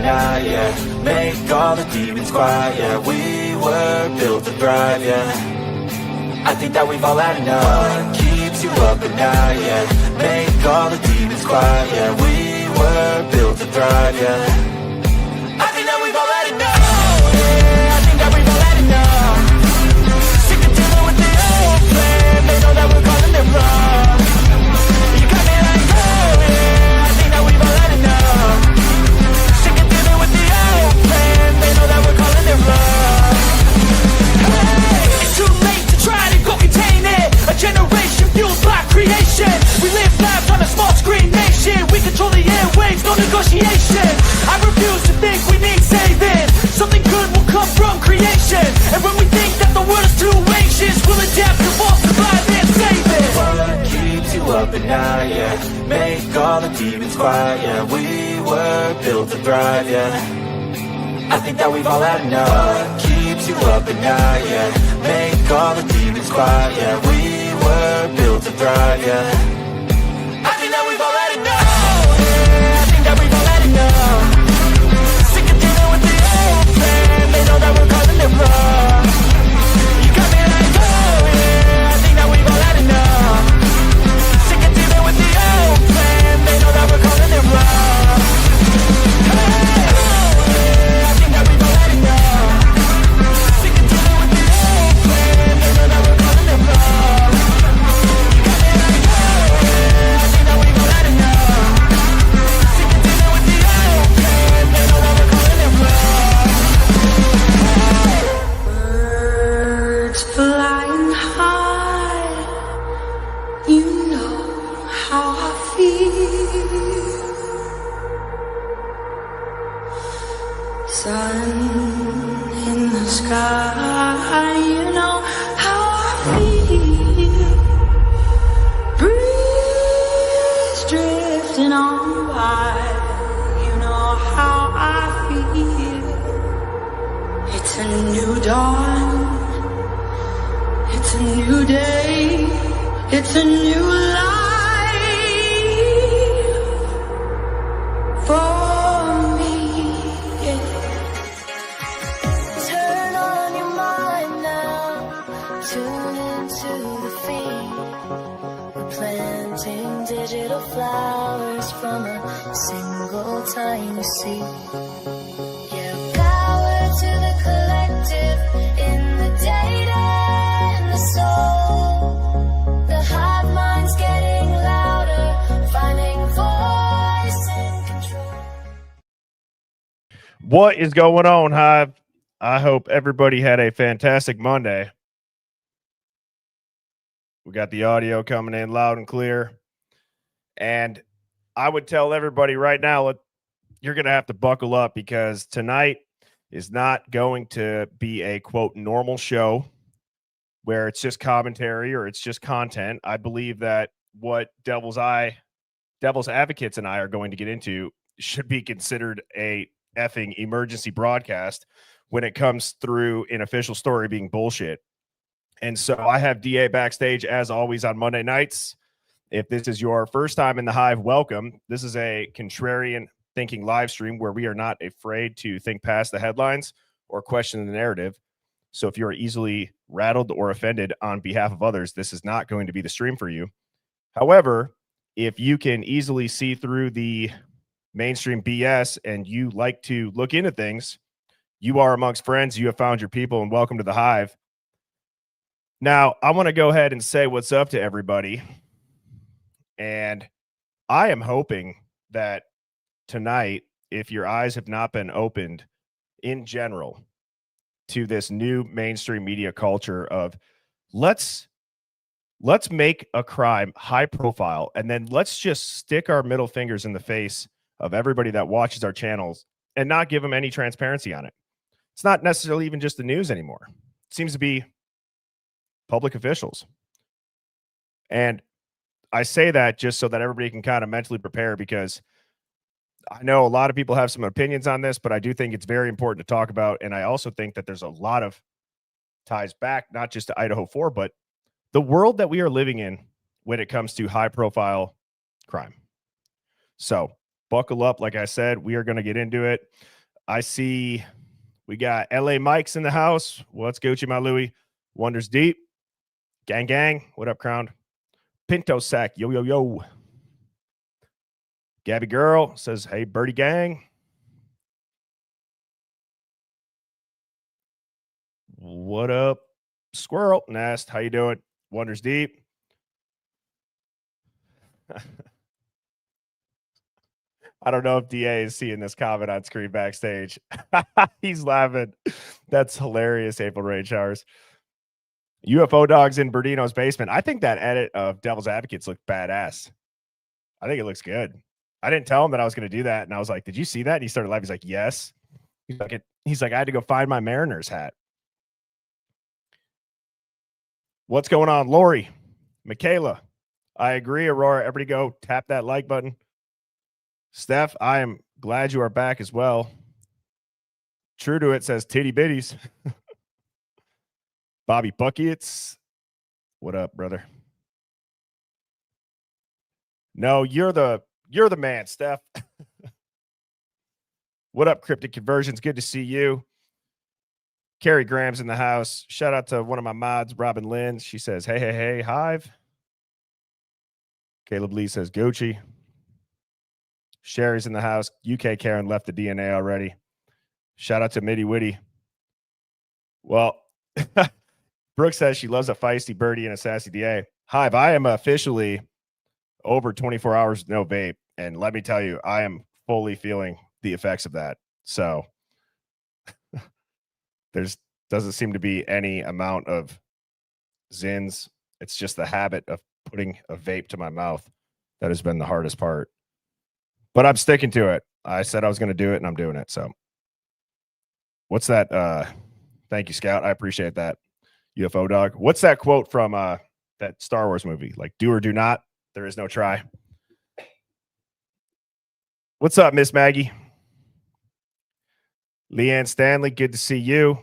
night, yeah. Make all the demons quiet, yeah. We were built to thrive, yeah. I think that we've all had enough. What keeps you up at night, yeah. Make all the demons quiet, yeah. We were built to thrive, yeah. I think that we've all had enough, yeah. I think that we've all had enough. Sick of dealing with the old plan. They know that we're calling it wrong. You got me like, oh yeah. I think that we've all had enough. Sick of dealing with the old plan. They know that we're calling it wrong. Hey, it's too late to try to go contain it. A generation fueled by creation. We live lives on a small screen nation. We control the airwaves, no negotiation. I refuse to think we need saving. Something good will come from creation. And when we think that the world is too anxious, we'll adapt, evolve, survive, and save it. What keeps you up at night, yeah. Make all the demons quiet, yeah. We were built to thrive, yeah. I think that we've all had enough. What keeps you up at night, yeah. Make all the demons quiet, yeah. We were built to thrive, yeah. I think that we've all had enough, yeah. I think that we've all had enough. Sick of dealing with the old plan. They know that we're calling it wrong. You got me like, oh yeah. I think that we've all had enough. Sick of dealing with the old plan. They know that we're calling it wrong. Hey, oh yeah. I think that we've all had enough. Sick of dealing with the old plan. They know that we're calling it wrong. You got me like, oh yeah. I think that we've all had enough. Sick of dealing with the old plan. They know that we're calling it wrong. Birds flying high, you know how I feel. Sun in the sky, you know how I feel. Breeze drifting on by, you know how I feel. It's a new dawn, it's a new day, it's a new life for me, yeah. Turn on your mind now, tune into the feed. We're planting digital flowers from a single tiny seed. Yeah, power to the collective in the data and the soul. The hive mind's getting louder, finding voice and control. What is going on, Hive? I hope everybody had a fantastic Monday. We got the audio coming in loud and clear. And I would tell everybody right now, you're going to have to buckle up because tonight is not going to be a, quote, normal show where it's just commentary or it's just content. I believe that what Devil's Advocates and I are going to get into should be considered a effing emergency broadcast when it comes through an official story being bullshit. And so I have DA backstage as always on Monday nights. If this is your first time in the Hive, welcome. This is a contrarian thinking live stream where we are not afraid to think past the headlines or question the narrative. So if you're easily rattled or offended on behalf of others, this is not going to be the stream for you. However, if you can easily see through the mainstream BS and you like to look into things, you are amongst friends, you have found your people, and welcome to the Hive. Now, I want to go ahead and say what's up to everybody. And I am hoping that tonight, if your eyes have not been opened in general to this new mainstream media culture of let's make a crime high profile, and then let's just stick our middle fingers in the face of everybody that watches our channels and not give them any transparency on it. It's not necessarily even just the news anymore. It seems to be public officials. And I say that just so that everybody can kind of mentally prepare, because I know a lot of people have some opinions on this, but I do think it's very important to talk about. And I also think that there's a lot of ties back, not just to Idaho 4, but the world that we are living in when it comes to high profile crime. So buckle up. Like I said, we are going to get into it. I see we got LA Mike's in the house. What's Gucci, my Louie? Wonders Deep. Gang, gang. What up, Crown? Pinto Sack. Yo, yo, yo. Gabby Girl says, hey, Birdie Gang. What up, Squirrel Nest? How you doing? Wonders Deep. I don't know if DA is seeing this comment on screen backstage. He's laughing. That's hilarious, April Rain Showers. UFO Dogs in Berdino's basement. I think that edit of Devil's Advocates looked badass. I think it looks good. I didn't tell him that I was going to do that. And I was like, did you see that? And he started laughing. He's like, yes. He's like, I had to go find my Mariners hat. What's going on, Lori? Michaela. I agree, Aurora. Everybody go tap that like button. Steph, I am glad you are back as well. True to it says titty bitties. Bobby Buckets. What up, brother? No, you're the man, Steph. What up, Cryptic Conversions? Good to see you. Carrie Graham's in the house. Shout out to one of my mods, Robin Lynn. She says, hey, hey, hey, Hive. Caleb Lee says, Gucci. Sherry's in the house. UK Karen left the DNA already. Shout out to Mitty Witty. Well, Brooke says she loves a feisty birdie and a sassy DA. Hive, I am officially over 24 hours no vape. And let me tell you, I am fully feeling the effects of that. So there's doesn't seem to be any amount of zins. It's just the habit of putting a vape to my mouth that has been the hardest part. But I'm sticking to it. I said I was going to do it, and I'm doing it. So what's that? Thank you, Scout. I appreciate that. UFO Dog. What's that quote from that Star Wars movie? Like, do or do not. There is no try. What's up, Miss Maggie? Leanne Stanley, good to see you.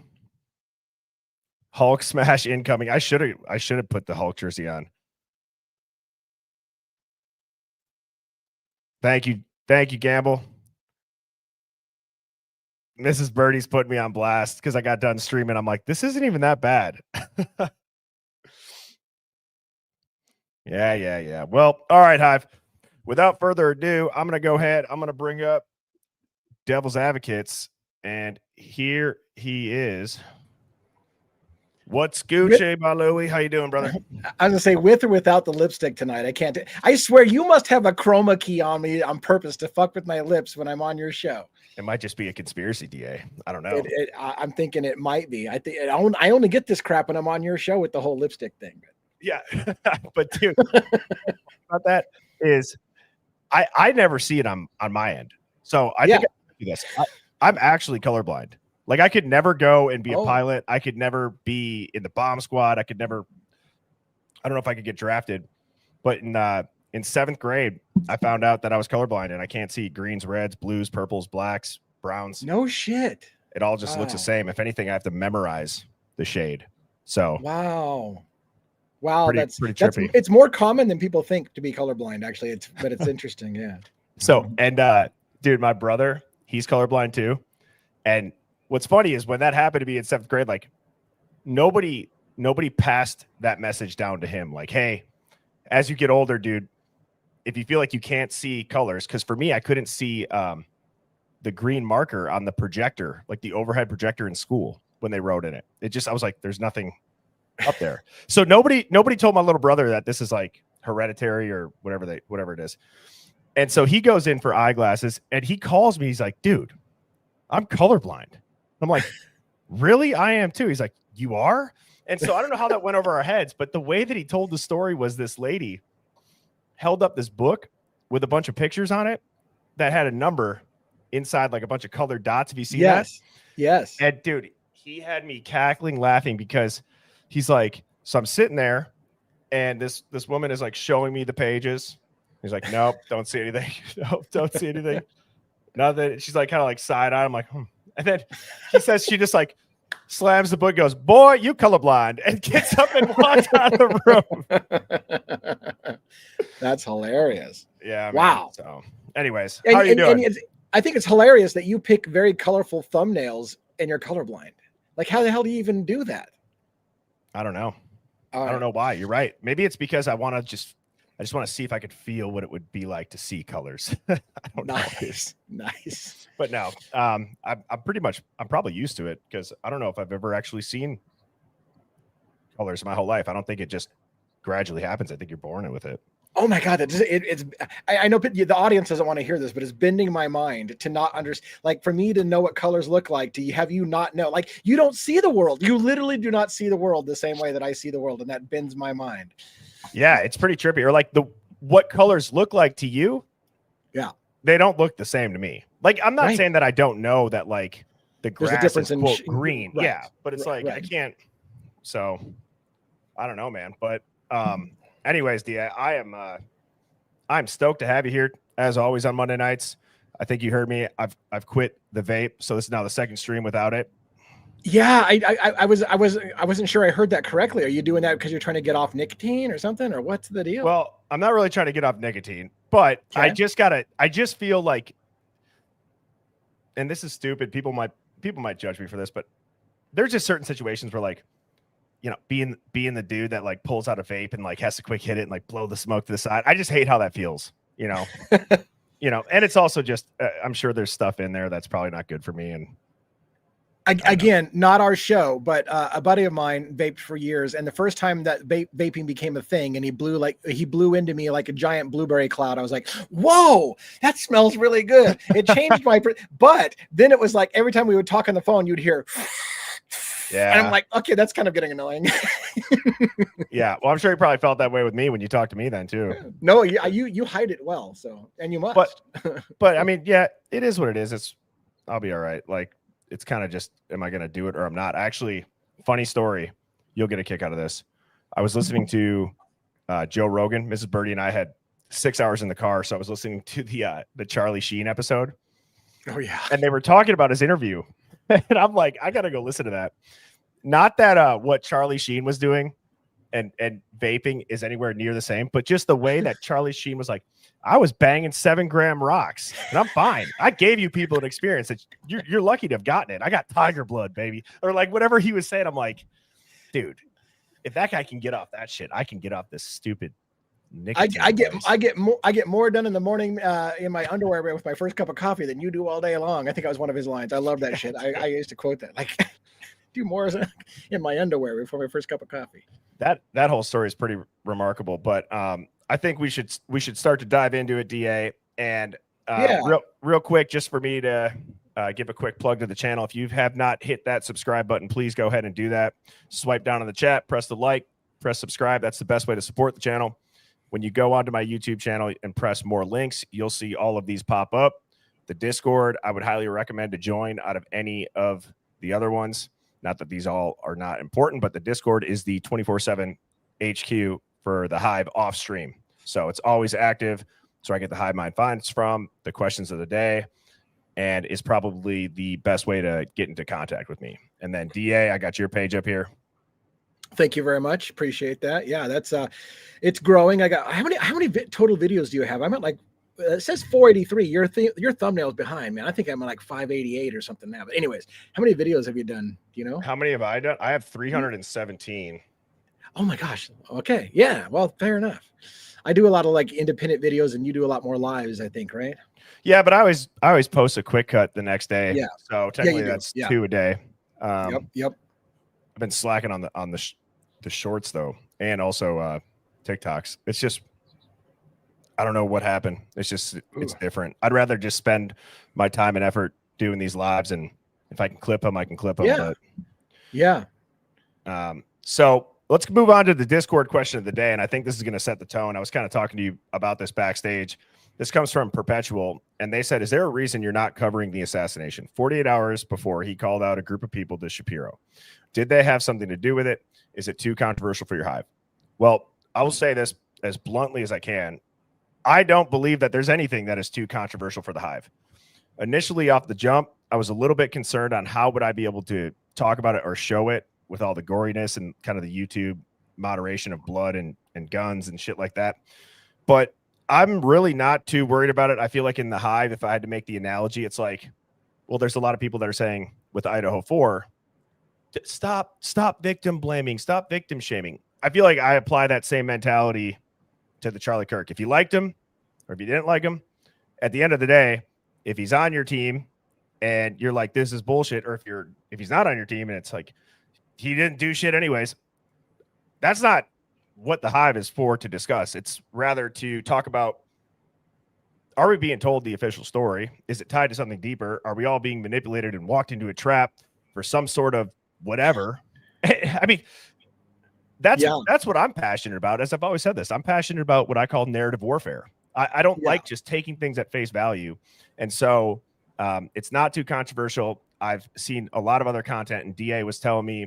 Hulk smash incoming. I should have put the Hulk jersey on. Thank you, Gamble. Mrs. Birdie's put me on blast because I got done streaming. I'm like, this isn't even that bad. Yeah. Well, all right, Hive. Without further ado, I'm going to go ahead. I'm going to bring up Devil's Advocates. And here he is. What's Gucci, my Louie? How you doing, brother? I was gonna say, with or without the lipstick tonight, I can't. I swear, you must have a chroma key on me on purpose to fuck with my lips when I'm on your show. It might just be a conspiracy, DA. I don't know. I'm thinking it might be. I think I only get this crap when I'm on your show with the whole lipstick thing. Yeah, but dude, about that is, I never see it on my end. So I think I do this. I'm actually colorblind. Like, I could never go and be a pilot. I could never be in the bomb squad. I don't know if I could get drafted. But in 7th grade, I found out that I was colorblind and I can't see greens, reds, blues, purples, blacks, browns. No shit. It all just looks the same. If anything, I have to memorize the shade. So wow, that's pretty trippy. It's more common than people think to be colorblind. Actually, but it's interesting. Yeah. So, and dude, my brother, he's colorblind too, and what's funny is when that happened to me in 7th grade, like nobody passed that message down to him. Like, hey, as you get older, dude, if you feel like you can't see colors, because for me, I couldn't see the green marker on the projector, like the overhead projector in school when they wrote in it. I was like, there's nothing up there. So nobody told my little brother that this is like hereditary or whatever it is. And so he goes in for eyeglasses and he calls me. He's like, dude, I'm colorblind. I'm like, really? I am too. He's like, you are? And so I don't know how that went over our heads, but the way that he told the story was this lady held up this book with a bunch of pictures on it that had a number inside, like a bunch of colored dots. Have you seen that? Yes. And dude, he had me cackling, laughing because he's like, so I'm sitting there and this woman is like showing me the pages. He's like, nope, don't see anything. Nope, don't see anything. Nothing. She's like, kind of like side eye. I'm like, And then he says she just like slams the book, goes, boy, you colorblind, and gets up and walks out of the room. That's hilarious. Yeah. Wow. Man. So anyways, how are you doing? I think it's hilarious that you pick very colorful thumbnails and you're colorblind. Like, how the hell do you even do that? I don't know. All I don't right. know why. You're right. Maybe it's because I just want to see if I could feel what it would be like to see colors. I don't know. Nice. But no, I'm probably used to it because I don't know if I've ever actually seen colors my whole life. I don't think it just gradually happens. I think you're born with it. Oh my God, I know the audience doesn't want to hear this, but it's bending my mind to not understand. Like, for me to know what colors look like, have you not know? Like, you don't see the world. You literally do not see the world the same way that I see the world, and that bends my mind. Yeah, it's pretty trippy. Or like what colors look like to you. Yeah, they don't look the same to me. Like, I'm not right. saying that I don't know that like the grass There's a difference is quote green. Right. Yeah, but it's like I can't. So I don't know, man. But anyways, I'm stoked to have you here as always on Monday nights. I think you heard me. I've quit the vape, so this is now the second stream without it. Yeah, I wasn't sure I heard that correctly. Are you doing that because you're trying to get off nicotine or something, or what's the deal? Well, I'm not really trying to get off nicotine, but I just feel like, and this is stupid. People might judge me for this, but there's just certain situations where, like, you know, being the dude that like pulls out a vape and like has to quick hit it and like blow the smoke to the side. I just hate how that feels, you know. And it's also just I'm sure there's stuff in there that's probably not good for me. And again, not our show, but a buddy of mine vaped for years, and the first time that vaping became a thing, and he blew into me like a giant blueberry cloud. I was like, "Whoa, that smells really good." It changed but then it was like every time we would talk on the phone, you'd hear, yeah, and I'm like, okay, that's kind of getting annoying. Yeah, well, I'm sure you probably felt that way with me when you talked to me then too. No, you hide it well, so, and you must. But I mean, yeah, it is what it is. I'll be all right. Like, it's kind of just, am I going to do it or I'm not? Actually, funny story. You'll get a kick out of this. I was listening to Joe Rogan. Mrs. Birdie and I had 6 hours in the car. So I was listening to the Charlie Sheen episode. Oh yeah. And they were talking about his interview. And I'm like, I got to go listen to that. Not that what Charlie Sheen was doing and vaping is anywhere near the same, but just the way that Charlie Sheen was like, I was banging 7-gram rocks and I'm fine. I gave you people an experience that you're lucky to have gotten it. I got tiger blood, baby. Or like whatever he was saying. I'm like, dude, if that guy can get off that shit, I can get off this stupid nicotine. I get more done in the morning in my underwear with my first cup of coffee than you do all day long. I think that was one of his lines. I love that shit. I used to quote that, like, do more in my underwear before my first cup of coffee. That whole story is pretty remarkable, but I think we should start to dive into it, DA. And real quick, just for me to give a quick plug to the channel. If you have not hit that subscribe button, please go ahead and do that. Swipe down in the chat, press the like, press subscribe. That's the best way to support the channel. When you go onto my YouTube channel and press more links, you'll see all of these pop up. The Discord, I would highly recommend to join out of any of the other ones. Not that these all are not important, but the Discord is the 24/7 HQ for the Hive off stream. So it's always active. So I get the Hive Mind finds from, the questions of the day, and is probably the best way to get into contact with me. And then DA, I got your page up here. Thank you very much. Appreciate that. Yeah, that's it's growing. I got how many total videos do you have? I'm at like it says 483. Your thumbnail's behind, man. I think I'm at like 588 or something now. But anyways, how many videos have you done? Do you know? How many have I done? I have 317. Oh my gosh. Okay. Yeah. Well, fair enough. I do a lot of like independent videos, and you do a lot more lives, I think, right? Yeah, but I always post a quick cut the next day. Yeah. So technically that's 2 a day. Yep. I've been slacking on the shorts though, and also TikToks. It's just, I don't know what happened. It's just, it's different. I'd rather just spend my time and effort doing these lives, and if I can clip them, I can clip them. Yeah. But, yeah. So let's move on to the Discord question of the day. And I think this is going to set the tone. I was kind of talking to you about this backstage. This comes from Perpetual, and they said, is there a reason you're not covering the assassination? 48 hours before he called out a group of people to Shapiro. Did they have something to do with it? Is it too controversial for your Hive? Well, I will say this as bluntly as I can. I don't believe that there's anything that is too controversial for the Hive. Initially off the jump, I was a little bit concerned on how would I be able to talk about it or show it with all the goriness and kind of the YouTube moderation of blood and guns and shit like that. But I'm really not too worried about it. I feel like in the Hive, if I had to make the analogy, it's like, well, there's a lot of people that are saying with Idaho 4, stop victim blaming, stop victim shaming. I feel like I apply that same mentality to the Charlie Kirk. If you liked him or if you didn't like him, at the end of the day, if he's on your team and you're like, this is bullshit, or if he's not on your team and it's like, he didn't do shit anyways, that's not what the Hive is for to discuss. It's rather to talk about, are we being told the official story? Is it tied to something deeper? Are we all being manipulated and walked into a trap for some sort of whatever? I mean, that's what I'm passionate about. As I've always said this, I'm passionate about what I call narrative warfare. I don't like just taking things at face value. And so it's not too controversial. I've seen a lot of other content, and DA was telling me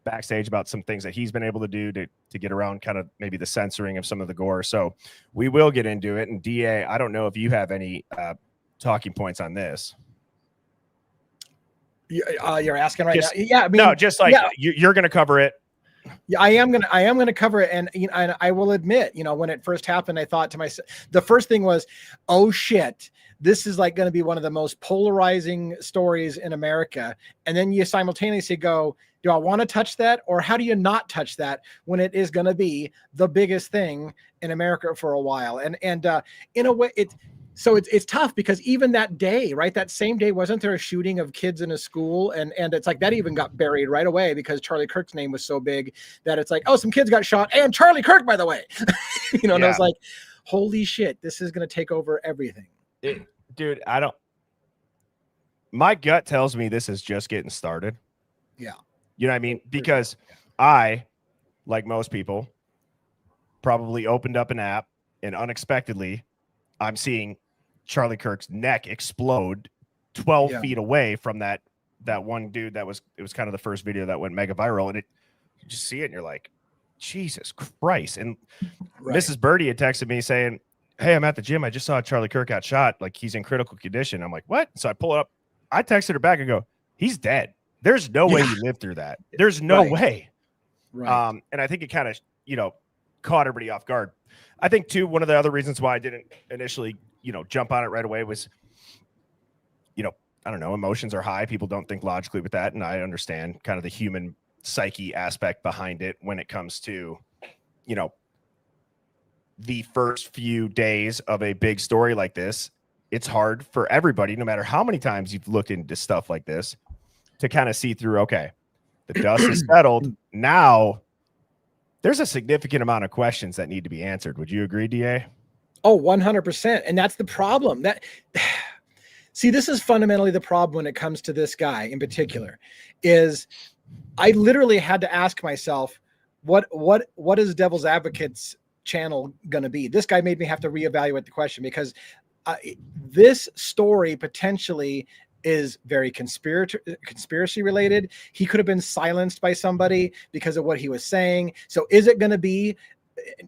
backstage about some things that he's been able to do to get around kind of maybe the censoring of some of the gore. So we will get into it. And DA, I don't know if you have any talking points on this. You're asking right now. Yeah, I mean, no, just like you're going to cover it. Yeah, I am gonna cover it, and and I will admit, when it first happened, I thought to myself, the first thing was, oh shit, this is like going to be one of the most polarizing stories in America. And then you simultaneously go, do I want to touch that, or how do you not touch that when it is going to be the biggest thing in America for a while? And in a way, it's tough, because even that day, right, that same day, wasn't there a shooting of kids in a school? And it's like that even got buried right away because Charlie Kirk's name was so big that it's like, oh, some kids got shot, and Charlie Kirk, by the way. And I was like, holy shit, this is going to take over everything. Dude, my gut tells me this is just getting started. Yeah. You know what I mean? Because I, like most people, probably opened up an app, and unexpectedly I'm seeing Charlie Kirk's neck explode 12 feet away from that one dude it was kind of the first video that went mega viral. And you just see it and you're like, Jesus Christ. And Mrs. Birdie had texted me saying, hey, I'm at the gym. I just saw Charlie Kirk got shot. Like, he's in critical condition. I'm like, what? So I pull it up. I texted her back and go, he's dead. There's no way he lived through that. There's no way. Right. And I think it kind of, caught everybody off guard. I think too, one of the other reasons why I didn't initially, jump on it right away was, I don't know, emotions are high. People don't think logically with that. And I understand kind of the human psyche aspect behind it when it comes to, the first few days of a big story like this. It's hard for everybody, no matter how many times you've looked into stuff like this, to kind of see through, okay, the dust is settled. Now there's a significant amount of questions that need to be answered. Would you agree, DA? Oh, 100%. And that's the problem. See, this is fundamentally the problem when it comes to this guy in particular, is I literally had to ask myself, what is Devil's Advocate's channel going to be? This guy made me have to reevaluate the question, because this story potentially is very conspiracy related. He could have been silenced by somebody because of what he was saying. So is it going to be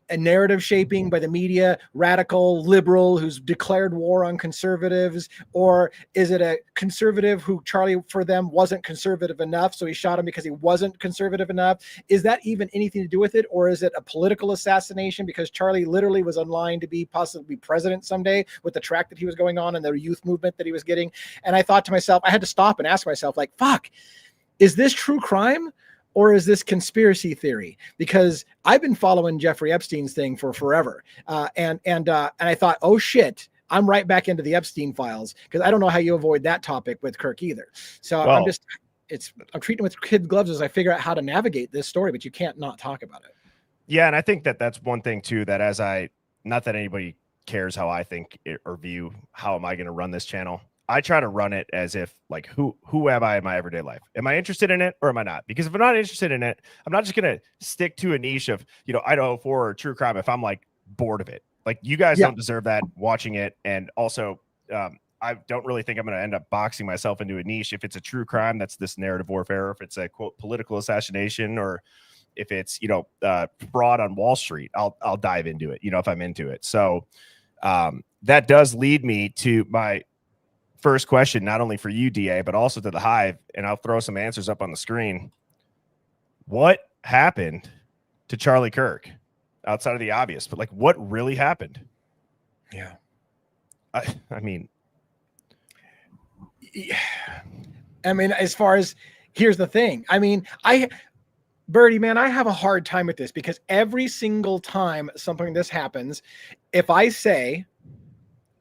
a narrative shaping by the media, radical liberal who's declared war on conservatives? Or is it a conservative who Charlie, for them, wasn't conservative enough, so he shot him because he wasn't conservative enough? Is that even anything to do with it? Or is it a political assassination because Charlie literally was online to be possibly president someday with the track that he was going on and the youth movement that he was getting? And I thought to myself, I had to stop and ask myself, like, fuck, is this true crime? Or is this conspiracy theory? Because I've been following Jeffrey Epstein's thing for forever. And I thought, oh shit, I'm right back into the Epstein files, because I don't know how you avoid that topic with Kirk either. So I'm treating it with kid gloves as I figure out how to navigate this story, but you can't not talk about it. Yeah. And I think that's one thing too, that not that anybody cares how I think or view, how am I going to run this channel? I try to run it as if, like, who am I in my everyday life? Am I interested in it or am I not? Because if I'm not interested in it, I'm not just going to stick to a niche of, Idaho 4 or true crime if I'm like bored of it. Like, you guys don't deserve that watching it. And also, I don't really think I'm going to end up boxing myself into a niche. If it's a true crime, that's this narrative warfare. If it's a quote political assassination, or if it's, fraud on Wall Street, I'll dive into it, if I'm into it. So that does lead me to my first question, not only for you, DA, but also to the Hive, and I'll throw some answers up on the screen. What happened to Charlie Kirk, outside of the obvious, but like, what really happened? Yeah. I mean, I mean, as far as here's the thing. I mean, Birdie, man, I have a hard time with this because every single time something like this happens, if I say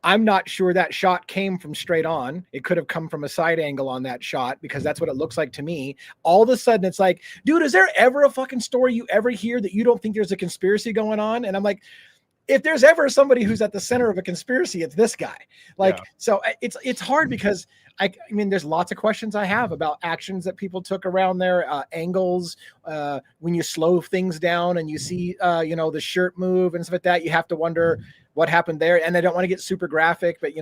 I'm not sure that shot came from straight on, it could have come from a side angle on that shot because that's what it looks like to me. All of a sudden, it's like, dude, is there ever a fucking story you ever hear that you don't think there's a conspiracy going on? And I'm like, if there's ever somebody who's at the center of a conspiracy, it's this guy. Like, Yeah. so it's hard because I mean, there's lots of questions I have about actions that people took around there, angles, when you slow things down and you see, the shirt move and stuff like that, you have to wonder what happened there. And I don't want to get super graphic, but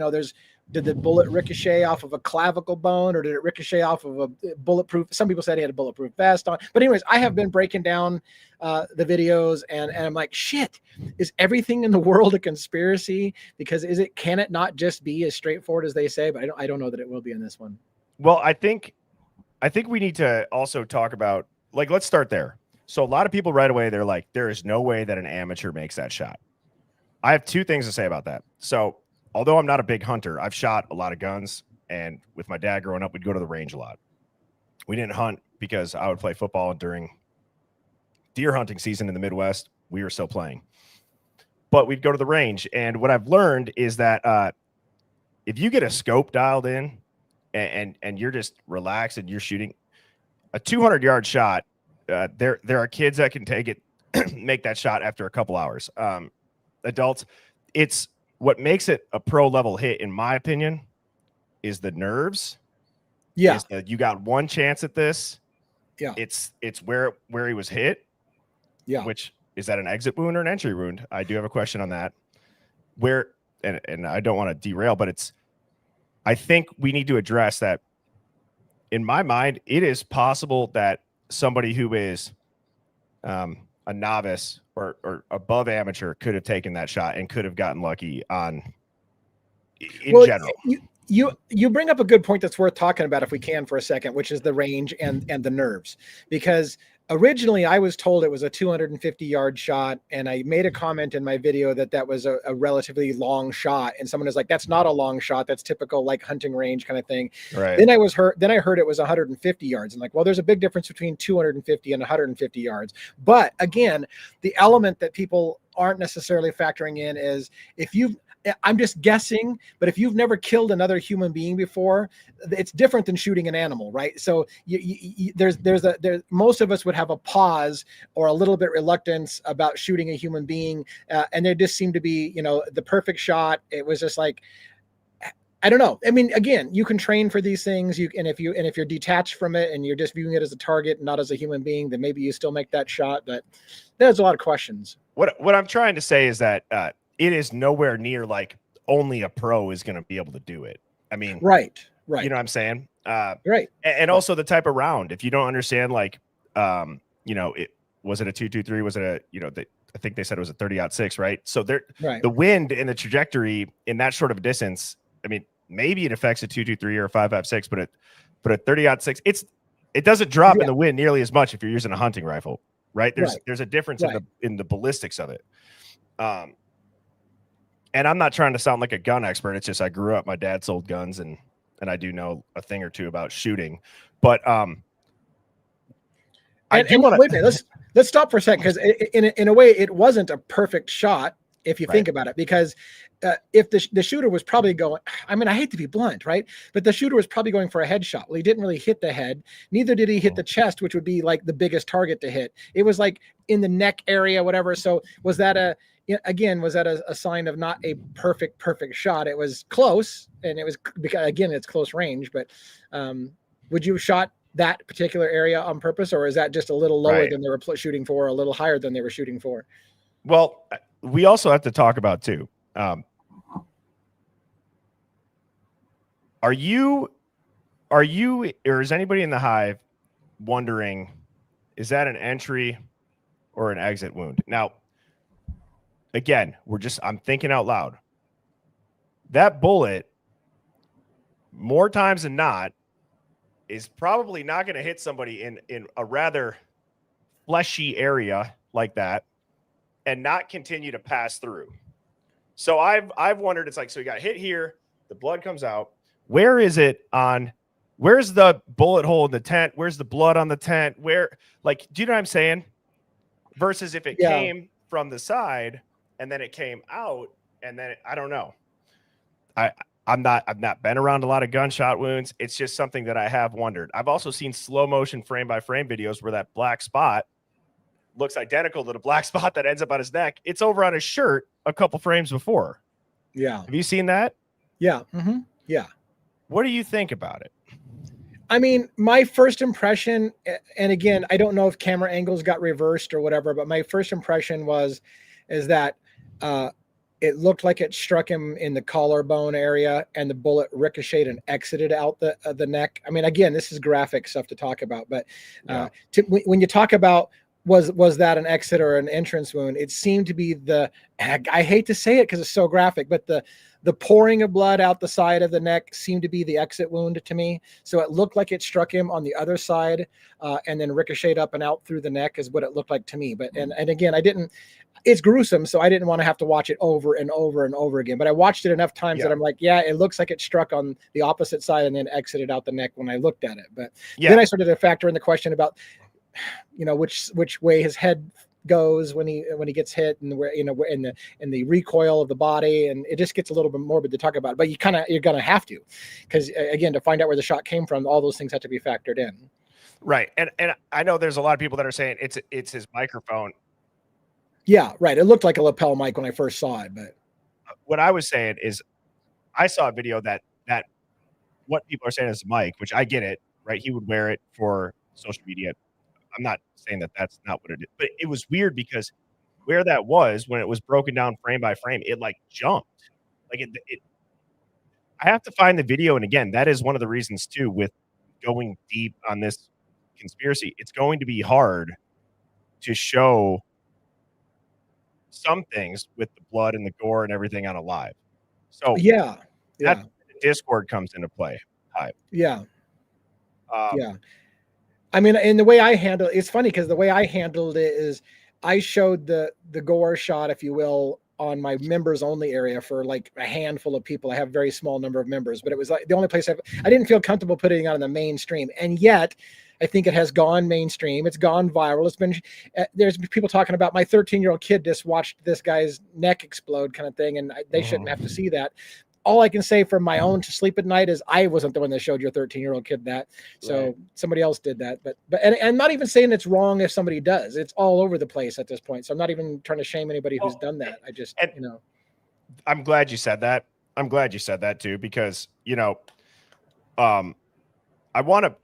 did the bullet ricochet off of a clavicle bone or did it ricochet off of a bulletproof? Some people said he had a bulletproof vest on, but anyways, I have been breaking down the videos and I'm like, shit, is everything in the world a conspiracy? Because can it not just be as straightforward as they say? But I don't know that it will be in this one. Well, I think we need to also talk about, like, let's start there. So a lot of people right away, they're like, there is no way that an amateur makes that shot. I have two things to say about that. So although I'm not a big hunter, I've shot a lot of guns, and with my dad growing up, we'd go to the range a lot. We didn't hunt because I would play football, and during deer hunting season in the Midwest, we were still playing. But we'd go to the range, and what I've learned is that if you get a scope dialed in and you're just relaxed and you're shooting a 200-yard shot, there are kids that can take it, make that shot after a couple hours. Adults, it's what makes it a pro level hit, in my opinion, is the nerves. Yeah, you got one chance at this. Yeah, it's where he was hit. Yeah, which is that an exit wound or an entry wound? I do have a question on that. Where and I don't want to derail, but I think we need to address that. In my mind, it is possible that somebody who is a novice or above amateur could have taken that shot and could have gotten lucky in general. You bring up a good point that's worth talking about if we can for a second, which is the range and the nerves, because originally I was told it was a 250-yard shot, and I made a comment in my video that was a relatively long shot, and someone was like, that's not a long shot, that's typical like hunting range kind of thing. Right. Then I heard it was 150 yards. I'm like, well, there's a big difference between 250 and 150 yards. But again, the element that people aren't necessarily factoring in is I'm just guessing, but if you've never killed another human being before, it's different than shooting an animal, right? So most of us would have a pause or a little bit reluctance about shooting a human being, and there just seemed to be, the perfect shot. It was just like, I don't know. I mean, again, you can train for these things. And if you're detached from it and you're just viewing it as a target, not as a human being, then maybe you still make that shot. But there's a lot of questions. What I'm trying to say is that it is nowhere near like only a pro is going to be able to do it. I mean, right. You know what I'm saying? Right. And also the type of round. If you don't understand, like, was it a 223? Was it I think they said it was a 30-06, right? So the wind and the trajectory in that short of a distance. I mean, maybe it affects a 223 or a 5.56, but a 30-06, it doesn't drop in the wind nearly as much if you're using a hunting rifle, right? There's a difference in the ballistics of it. And I'm not trying to sound like a gun expert. It's just I grew up. My dad sold guns, and I do know a thing or two about shooting. But wait a minute, let's stop for a second, because in a way it wasn't a perfect shot if you think about it, because if the shooter was probably going, I mean, I hate to be blunt, right? But the shooter was probably going for a headshot. Well, he didn't really hit the head. Neither did he hit the chest, which would be like the biggest target to hit. It was like in the neck area, whatever. So was that a sign of not a perfect shot? It was close, and it was, because again, it's close range. But would you have shot that particular area on purpose, or is that just a little lower than they were shooting for, a little higher than they were shooting for? Well, we also have to talk about too. Are you, or is anybody in the hive wondering, is that an entry or an exit wound? Now, again, I'm thinking out loud. That bullet, more times than not, is probably not going to hit somebody in a rather fleshy area like that and not continue to pass through. So I've wondered, it's like, so you got hit here, the blood comes out. Where is it on? Where's the bullet hole in the tent? Where's the blood on the tent? Where, like, do you know what I'm saying? Versus if it came from the side and then it came out and then I don't know. I've not been around a lot of gunshot wounds. It's just something that I have wondered. I've also seen slow motion frame by frame videos where that black spot looks identical to the black spot that ends up on his neck. It's over on his shirt a couple frames before. Yeah. Have you seen that? Yeah. Mm-hmm. Yeah. What do you think about it? I mean, my first impression, and again, I don't know if camera angles got reversed or whatever, but my first impression is that it looked like it struck him in the collarbone area and the bullet ricocheted and exited out the neck. I mean, again, this is graphic stuff to talk about, but when you talk about was that an exit or an entrance wound, it seemed to be I hate to say it because it's so graphic, but the pouring of blood out the side of the neck seemed to be the exit wound to me. So it looked like it struck him on the other side and then ricocheted up and out through the neck is what it looked like to me. But and again, it's gruesome, so I didn't want to have to watch it over and over and over again. But I watched it enough times that I'm like, yeah, it looks like it struck on the opposite side and then exited out the neck when I looked at it. But then I started to factor in the question about, which way his head goes when he gets hit, and where in the recoil of the body, and it just gets a little bit morbid to talk about. But you're gonna have to, because again, to find out where the shot came from, all those things have to be factored in. Right, and I know there's a lot of people that are saying it's his microphone. Yeah, right. It looked like a lapel mic when I first saw it, but what I was saying is, I saw a video that what people are saying is mic, which I get it, right? He would wear it for social media. I'm not saying that that's not what it is, but it was weird because where that was when it was broken down frame by frame, it like jumped. Like it I have to find the video. And again, that is one of the reasons too, with going deep on this conspiracy, it's going to be hard to show some things with the blood and the gore and everything on a live. So that's where the Discord comes into play. Yeah. I mean, and the way I handle it's funny because the way I handled it is I showed the gore shot, if you will, on my members only area for like a handful of people. I have a very small number of members, but it was like the only place I didn't feel comfortable putting it on the mainstream. And yet I think it has gone mainstream. It's gone viral. It's been, there's people talking about my 13-year-old kid just watched this guy's neck explode kind of thing. And they shouldn't have to see that. All I can say from my own to sleep at night is I wasn't the one that showed your 13-year-old kid that. So somebody else did that. But I'm not even saying it's wrong if somebody does. It's all over the place at this point. So I'm not even trying to shame anybody who's done that. I just, I'm glad you said that. I'm glad you said that too, because, I want to,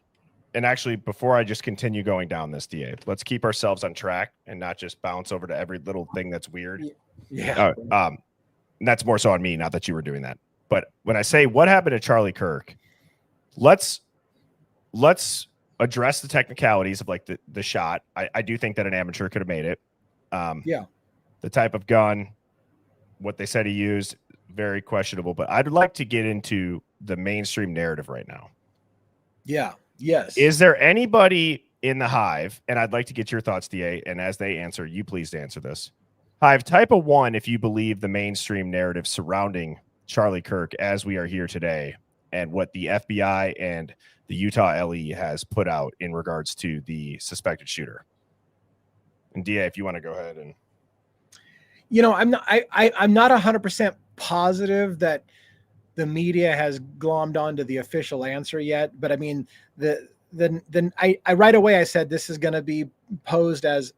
and actually before I just continue going down this, DA, let's keep ourselves on track and not just bounce over to every little thing that's weird. Yeah. And that's more so on me, not that you were doing that. But when I say what happened to Charlie Kirk, let's address the technicalities of like the shot. I do think that an amateur could have made it. The type of gun, what they said he used, very questionable. But I'd like to get into the mainstream narrative right now. Yeah. Yes. Is there anybody in the Hive? And I'd like to get your thoughts, DA. And as they answer, you please answer this. Hive, type of 1 if you believe the mainstream narrative surrounding Charlie Kirk as we are here today and what the FBI and the Utah LE has put out in regards to the suspected shooter. And DA, if you want to go ahead and I'm not 100% positive that the media has glommed onto the official answer yet, but I mean I right away I said this is going to be posed as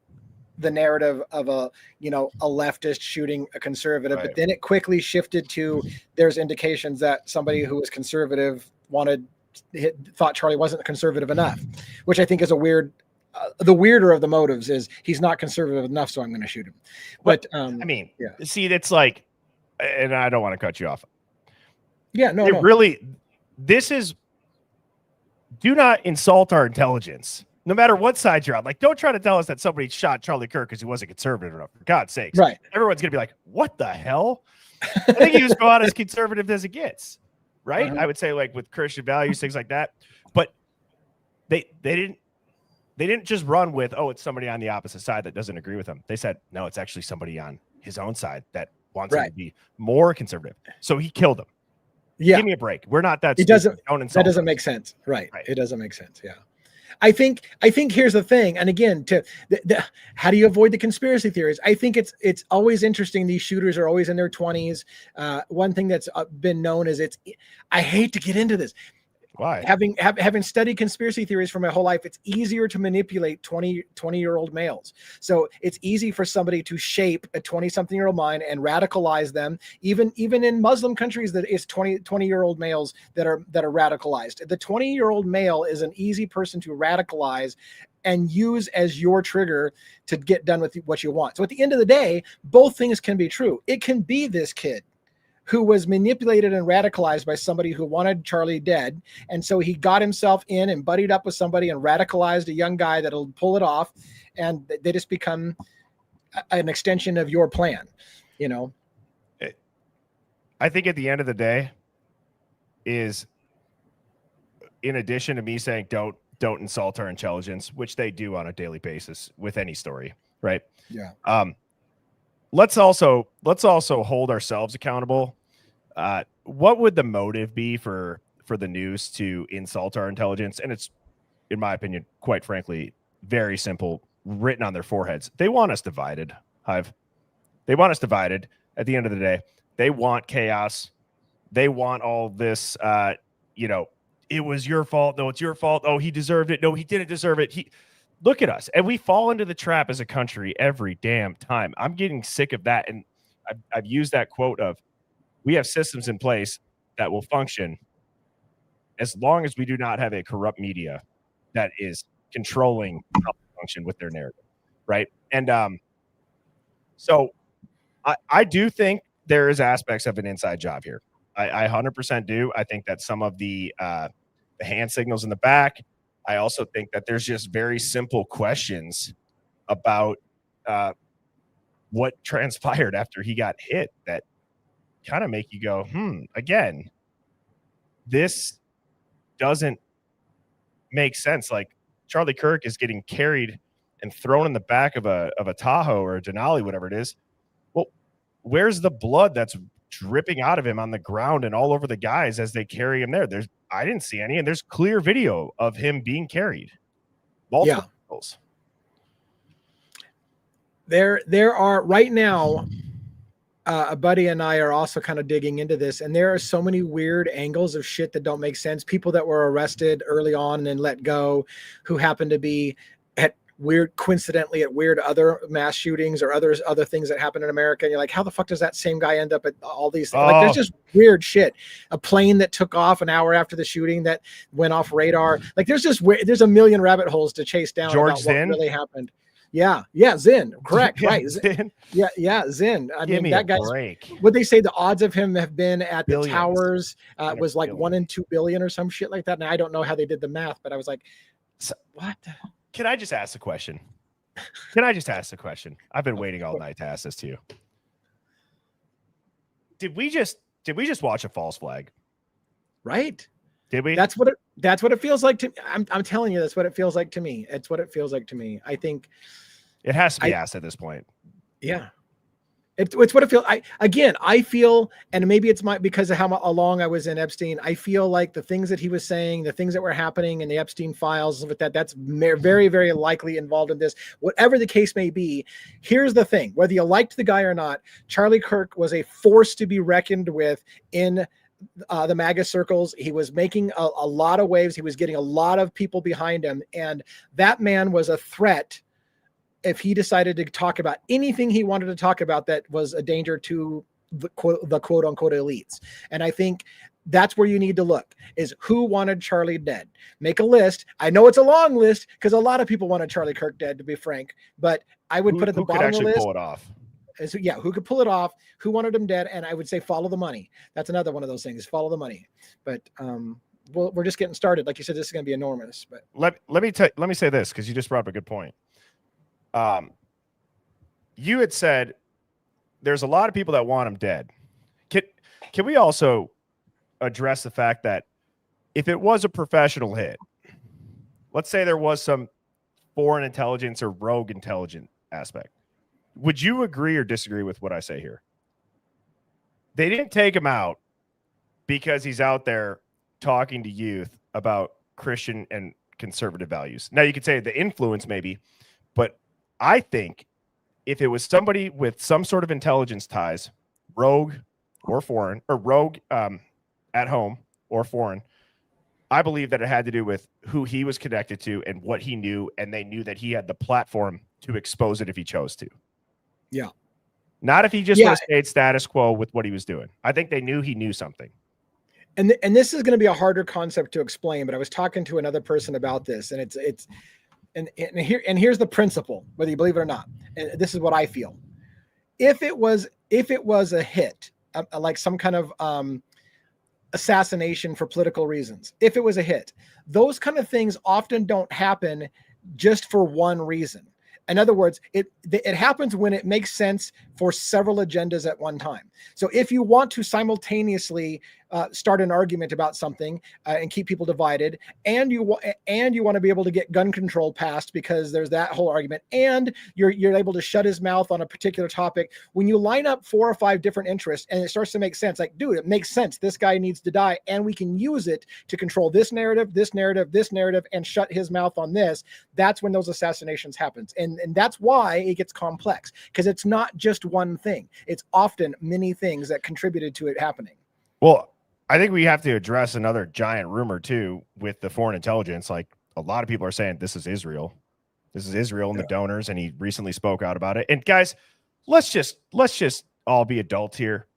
the narrative of a leftist shooting a conservative, but then it quickly shifted to there's indications that somebody who was conservative thought Charlie wasn't conservative enough, which I think is a weird. The weirder of the motives is he's not conservative enough, so I'm going to shoot him. But see, it's like, and I don't want to cut you off. Yeah, no. Really, this is. Do not insult our intelligence. No matter what side you're on, like, don't try to tell us that somebody shot Charlie Kirk because he wasn't conservative enough. For God's sakes, right? Everyone's gonna be like, "What the hell?" I think he was about as conservative as it gets, right? I would say, like with Christian values, things like that. But they didn't just run with, "Oh, it's somebody on the opposite side that doesn't agree with him." They said, "No, it's actually somebody on his own side that wants him Right. to be more conservative. So he killed him. Yeah. Give me a break. We're not that. It stupid. doesn't. Don't insult That doesn't us. make sense. Right. Right. It doesn't make sense. Yeah. I think here's the thing. And again, how do you avoid the conspiracy theories? I think it's always interesting. These shooters are always in their 20s. One thing that's been known is I hate to get into this. Why? Having studied conspiracy theories for my whole life, it's easier to manipulate 20-year-old males. So it's easy for somebody to shape a 20-something-year-old mind and radicalize them. Even in Muslim countries, that it's 20-year-old males that are radicalized. The 20-year-old male is an easy person to radicalize and use as your trigger to get done with what you want. So at the end of the day, both things can be true. It can be this kid who was manipulated and radicalized by somebody who wanted Charlie dead. And so he got himself in and buddied up with somebody and radicalized a young guy that'll pull it off. And they just become an extension of your plan, you know? I think at the end of the day is, in addition to me saying, don't insult our intelligence, which they do on a daily basis with any story. Right. Yeah. Let's also hold ourselves accountable. What would the motive be for the news to insult our intelligence? And it's, in my opinion, quite frankly, very simple, written on their foreheads. They want us divided, Hive. They want us divided. At the end of the day, they want chaos. They want all this, it was your fault. No, it's your fault. Oh, he deserved it. No, he didn't deserve it. Look at us. And we fall into the trap as a country every damn time. I'm getting sick of that. And I've used that quote of, we have systems in place that will function as long as we do not have a corrupt media that is controlling how they function with their narrative. Right. And so I do think there is aspects of an inside job here. I 100% do. I think that some of the hand signals in the back, I also think that there's just very simple questions about what transpired after he got hit that kind of make you go, again, this doesn't make sense. Like, Charlie Kirk is getting carried and thrown in the back of a Tahoe or a Denali, whatever it is. Well, where's the blood that's dripping out of him on the ground and all over the guys as they carry him there? I didn't see any, and there's clear video of him being carried. Multiple angles. There are right now, a buddy and I are also kind of digging into this, and there are so many weird angles of shit that don't make sense. People that were arrested early on and then let go, who happen to be coincidentally at weird other mass shootings or other things that happen in America. And you're like, how the fuck does that same guy end up at all these things? Like, there's just weird shit. A plane that took off an hour after the shooting that went off radar. Like, there's a million rabbit holes to chase down about what really happened. Yeah, Zinn, correct, right? Zinn. Yeah, Zinn. I mean, that guy's. Break. What they say the odds of him have been at Billions. the towers was like 1 in 2 billion or some shit like that. Now I don't know how they did the math, but I was like, what? Can I just ask a question? I've been waiting all night to ask this to you. Did we just watch a false flag? Right. Did we? That's what it feels like to me. I'm telling you, that's what it feels like to me. It's what it feels like to me. I think it has to be asked at this point. Yeah. It's what it feels. I feel, and maybe it's because of how long I was in Epstein. I feel like the things that he was saying, the things that were happening in the Epstein files, with that's very, very likely involved in this. Whatever the case may be, here's the thing: whether you liked the guy or not, Charlie Kirk was a force to be reckoned with in the MAGA circles. He was making a lot of waves. He was getting a lot of people behind him, and that man was a threat. If he decided to talk about anything he wanted to talk about that was a danger to the quote unquote elites. And I think that's where you need to look, is who wanted Charlie dead. Make a list. I know it's a long list because a lot of people wanted Charlie Kirk dead, to be frank, but I would put at the bottom of the list. Pull it off. So, yeah, who could pull it off? Who wanted him dead? And I would say follow the money. That's another one of those things. Follow the money. But we're just getting started. Like you said, this is going to be enormous. But let me say this, because you just brought up a good point. You had said there's a lot of people that want him dead. Can we also address the fact that if it was a professional hit, let's say there was some foreign intelligence or rogue intelligence aspect, would you agree or disagree with what I say here? They didn't take him out because he's out there talking to youth about Christian and conservative values. Now you could say the influence maybe, but I think if it was somebody with some sort of intelligence ties, rogue or foreign, or rogue at home or foreign, I believe that it had to do with who he was connected to and what he knew, and they knew that he had the platform to expose it if he chose to. Yeah. Not if he just would have stayed status quo with what he was doing. I think they knew he knew something. And this is going to be a harder concept to explain, but I was talking to another person about this, and here's the principle, whether you believe it or not. And this is what I feel. If it was a hit, like some kind of assassination for political reasons, if it was a hit, those kind of things often don't happen just for one reason. In other words, it happens when it makes sense for several agendas at one time. So if you want to simultaneously start an argument about something and keep people divided, and you want to be able to get gun control passed because there's that whole argument, and you're able to shut his mouth on a particular topic, when you line up 4 or 5 different interests and it starts to make sense, like, dude, it makes sense. This guy needs to die, and we can use it to control this narrative, and shut his mouth on this. That's when those assassinations happens. And that's why it gets complex, because it's not just one thing. It's often many things that contributed to it happening. Well, I think we have to address another giant rumor too with the foreign intelligence. Like, a lot of people are saying this is Israel. This is Israel and the donors, and he recently spoke out about it. And guys, let's just all be adults here.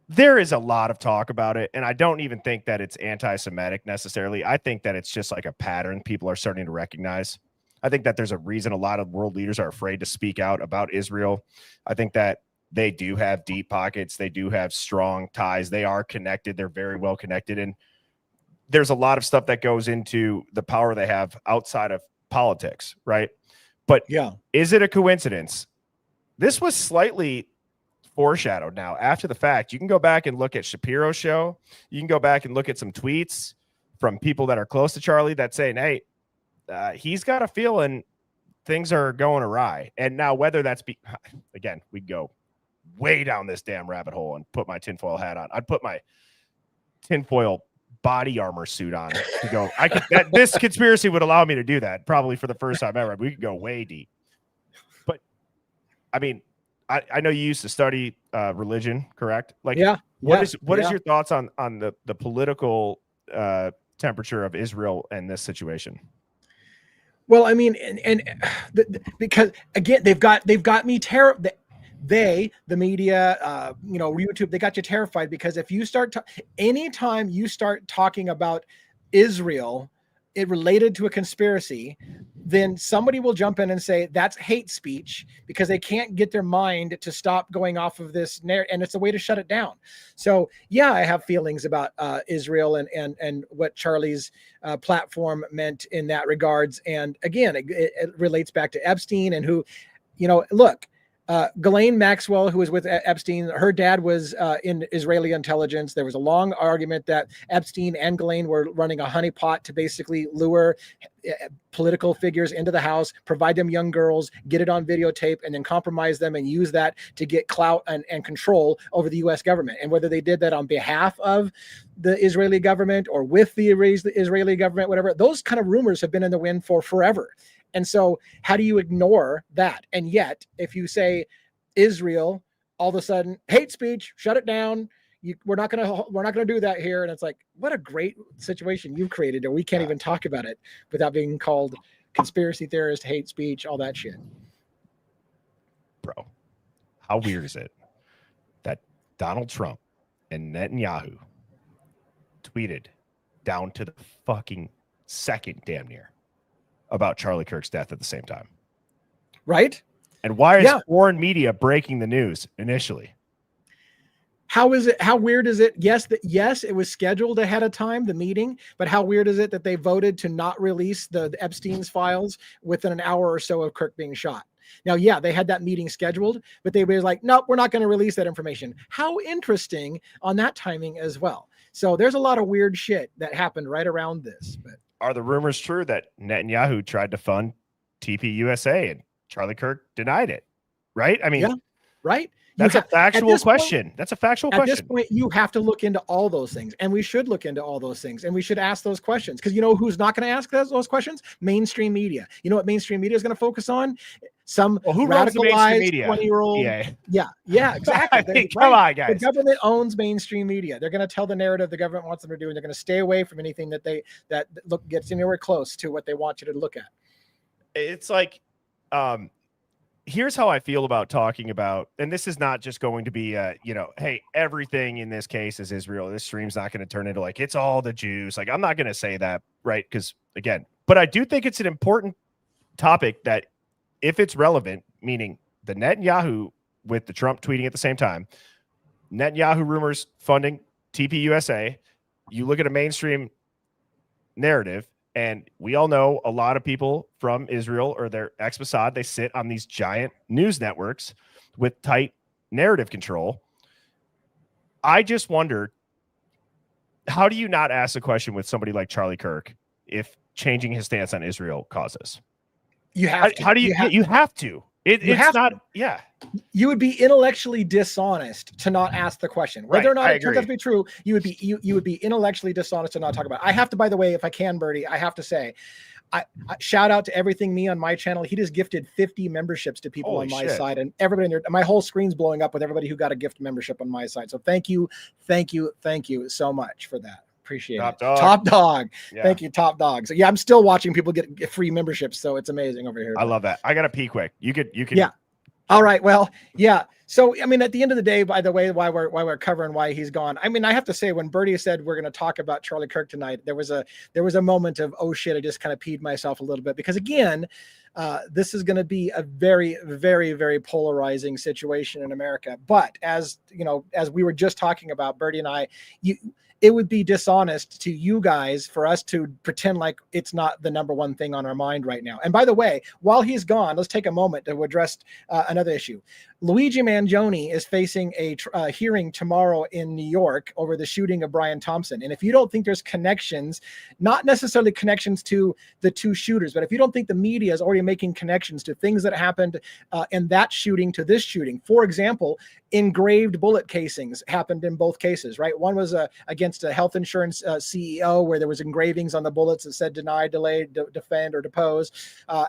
There is a lot of talk about it, and I don't even think that it's anti-Semitic necessarily. I think that it's just like a pattern people are starting to recognize. I think that there's a reason a lot of world leaders are afraid to speak out about Israel. I think that they do have deep pockets. They do have strong ties. They are connected. They're very well connected. And there's a lot of stuff that goes into the power they have outside of politics, right? But is it a coincidence? This was slightly foreshadowed now after the fact. You can go back and look at Shapiro's show. You can go back and look at some tweets from people that are close to Charlie that saying, hey, he's got a feeling things are going awry. And now whether that's again, we go way down this damn rabbit hole and put my tinfoil hat on. I'd put my tinfoil body armor suit on to go. This conspiracy would allow me to do that probably for the first time ever. We could go way deep. But I mean, I know you used to study religion, correct? Like, what is your thoughts on the political temperature of Israel and this situation? Well, I mean, because again, they've got me terrified. The media, YouTube, they got you terrified, because if you start anytime you start talking about Israel, it related to a conspiracy, then somebody will jump in and say that's hate speech, because they can't get their mind to stop going off of this narrative, and it's a way to shut it down. So yeah, I have feelings about Israel and what Charlie's platform meant in that regards. And again, it relates back to Epstein and who, look, Ghislaine Maxwell, who was with Epstein, her dad was in Israeli intelligence. There was a long argument that Epstein and Ghislaine were running a honeypot to basically lure political figures into the house, provide them young girls, get it on videotape, and then compromise them and use that to get clout and control over the U.S. government. And whether they did that on behalf of the Israeli government or with the Israeli government, whatever, those kind of rumors have been in the wind for forever. And so how do you ignore that? And yet, if you say Israel, all of a sudden, hate speech, shut it down. We're not gonna do that here. And it's like, what a great situation you've created, and we can't even talk about it without being called conspiracy theorist, hate speech, all that shit. Bro, how weird is it that Donald Trump and Netanyahu tweeted down to the fucking second, damn near, about Charlie Kirk's death at the same time? Right? And why is foreign media breaking the news initially? How weird is it? Yes, it was scheduled ahead of time, the meeting, but how weird is it that they voted to not release the Epstein's files within an hour or so of Kirk being shot? Now, they had that meeting scheduled, but they were like, nope, we're not going to release that information. How interesting on that timing as well. So there's a lot of weird shit that happened right around this. But are the rumors true that Netanyahu tried to fund TPUSA and Charlie Kirk denied it? Right? I mean, right? That's a factual question. That's a factual question. At this point, you have to look into all those things, and we should look into all those things, and we should ask those questions, because you know who's not going to ask those questions? Mainstream media. You know what mainstream media is going to focus on? Some who runs the mainstream media? 20-year-old. Yeah, exactly. I mean, come on, guys. The government owns mainstream media. They're going to tell the narrative the government wants them to do, and they're going to stay away from anything that gets anywhere close to what they want you to look at. It's like, here's how I feel about talking about, and this is not just going to be, hey, everything in this case is Israel. This stream's not going to turn into like, it's all the Jews. Like, I'm not going to say that, right? Because again, but I do think it's an important topic that if it's relevant, meaning the Netanyahu with the Trump tweeting at the same time, Netanyahu rumors funding TPUSA, you look at a mainstream narrative, and we all know a lot of people from Israel or their ex-Mossad, they sit on these giant news networks with tight narrative control. I just wonder, how do you not ask a question with somebody like Charlie Kirk if changing his stance on Israel causes? You have to. How do you have to? It's not. Yeah. You would be intellectually dishonest to not ask the question. Whether or not it turns out to be true, you would be intellectually dishonest to not talk about it. I have to, by the way, if I can, Birdie, I have to say, I shout out to Everything Me on my channel. He just gifted 50 memberships to people on my side, and everybody in there. My whole screen's blowing up with everybody who got a gift membership on my side. So thank you so much for that. Appreciate it. Top dog. Yeah. Thank you, Top Dog. So yeah, I'm still watching people get free memberships, so it's amazing over here. I love that. I gotta pee quick. You could. Yeah. All right. Well, yeah. So I mean, at the end of the day, by the way, why we're covering why he's gone. I mean, I have to say, when Birdie said we're going to talk about Charlie Kirk tonight, there was a moment of, oh shit, I just kind of peed myself a little bit, because again, this is going to be a very, very, very polarizing situation in America. But as you know, as we were just talking about, Birdie and I, it would be dishonest to you guys for us to pretend like it's not the number one thing on our mind right now. And by the way, while he's gone, let's take a moment to address another issue. Luigi Mangione is facing a hearing tomorrow in New York over the shooting of Brian Thompson. And if you don't think there's connections, not necessarily connections to the two shooters, but if you don't think the media is already making connections to things that happened in that shooting to this shooting, for example, engraved bullet casings happened in both cases, right? One was against a health insurance CEO, where there was engravings on the bullets that said deny, delay, defend, or depose.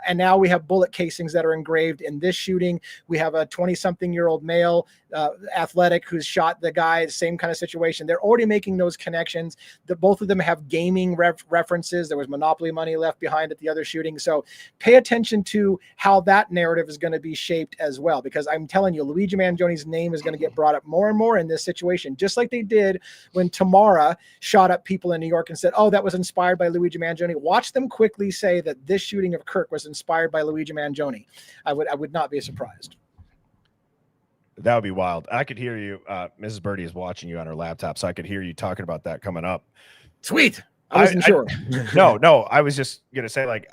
And now we have bullet casings that are engraved in this shooting. We have a 20-something-year-old male athletic who's shot the guy, same kind of situation. They're already making those connections. Both of them have gaming references. There was Monopoly money left behind at the other shooting. So pay attention to how that narrative is going to be shaped as well, because I'm telling you, Luigi Mangione's name is going to get brought up more and more in this situation, just like they did when Tamara shot up people in New York and said, oh, that was inspired by Luigi Mangione. Watch them quickly say that this shooting of Kirk was inspired by Luigi Mangione. I would not be surprised. That would be wild. I could hear you. Mrs. Birdie is watching you on her laptop, so I could hear you talking about that coming up. Sweet. I wasn't sure. No. I was just going to say, like,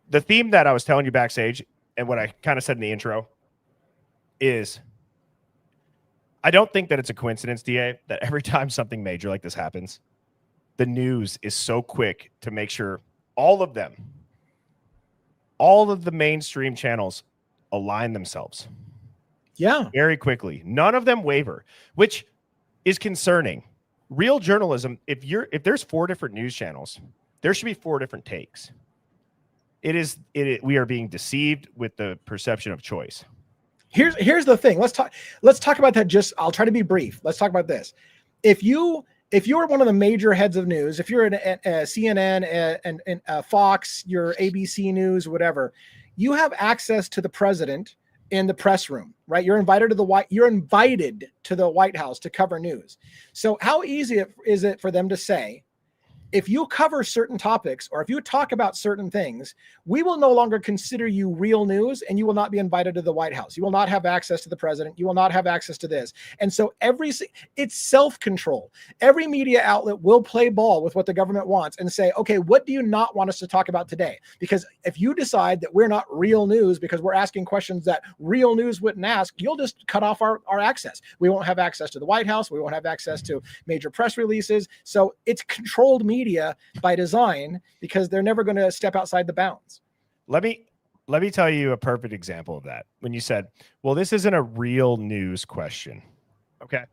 the theme that I was telling you backstage and what I kind of said in the intro is, I don't think that it's a coincidence, DA, that every time something major like this happens, the news is so quick to make sure all of the mainstream channels align themselves. Yeah. Very quickly. None of them waver, which is concerning. Real journalism, if there's 4 different news channels, there should be 4 different takes. We are being deceived with the perception of choice. Here's the thing. Let's talk about that. I'll try to be brief. Let's talk about this. If you're one of the major heads of news, if you're at CNN and Fox, your ABC News, whatever, you have access to the president in the press room, right? You're invited to the White House to cover news. So how easy is it for them to say, if you cover certain topics or if you talk about certain things, we will no longer consider you real news, and you will not be invited to the White House. You will not have access to the president. You will not have access to this. And so it's self-control. Every media outlet will play ball with what the government wants and say, okay, what do you not want us to talk about today? Because if you decide that we're not real news because we're asking questions that real news wouldn't ask, you'll just cut off our access. We won't have access to the White House. We won't have access to major press releases. So it's controlled media by design, because they're never going to step outside the bounds. Let me let me tell you a perfect example of that. When you said, well, this isn't a real news question. Okay.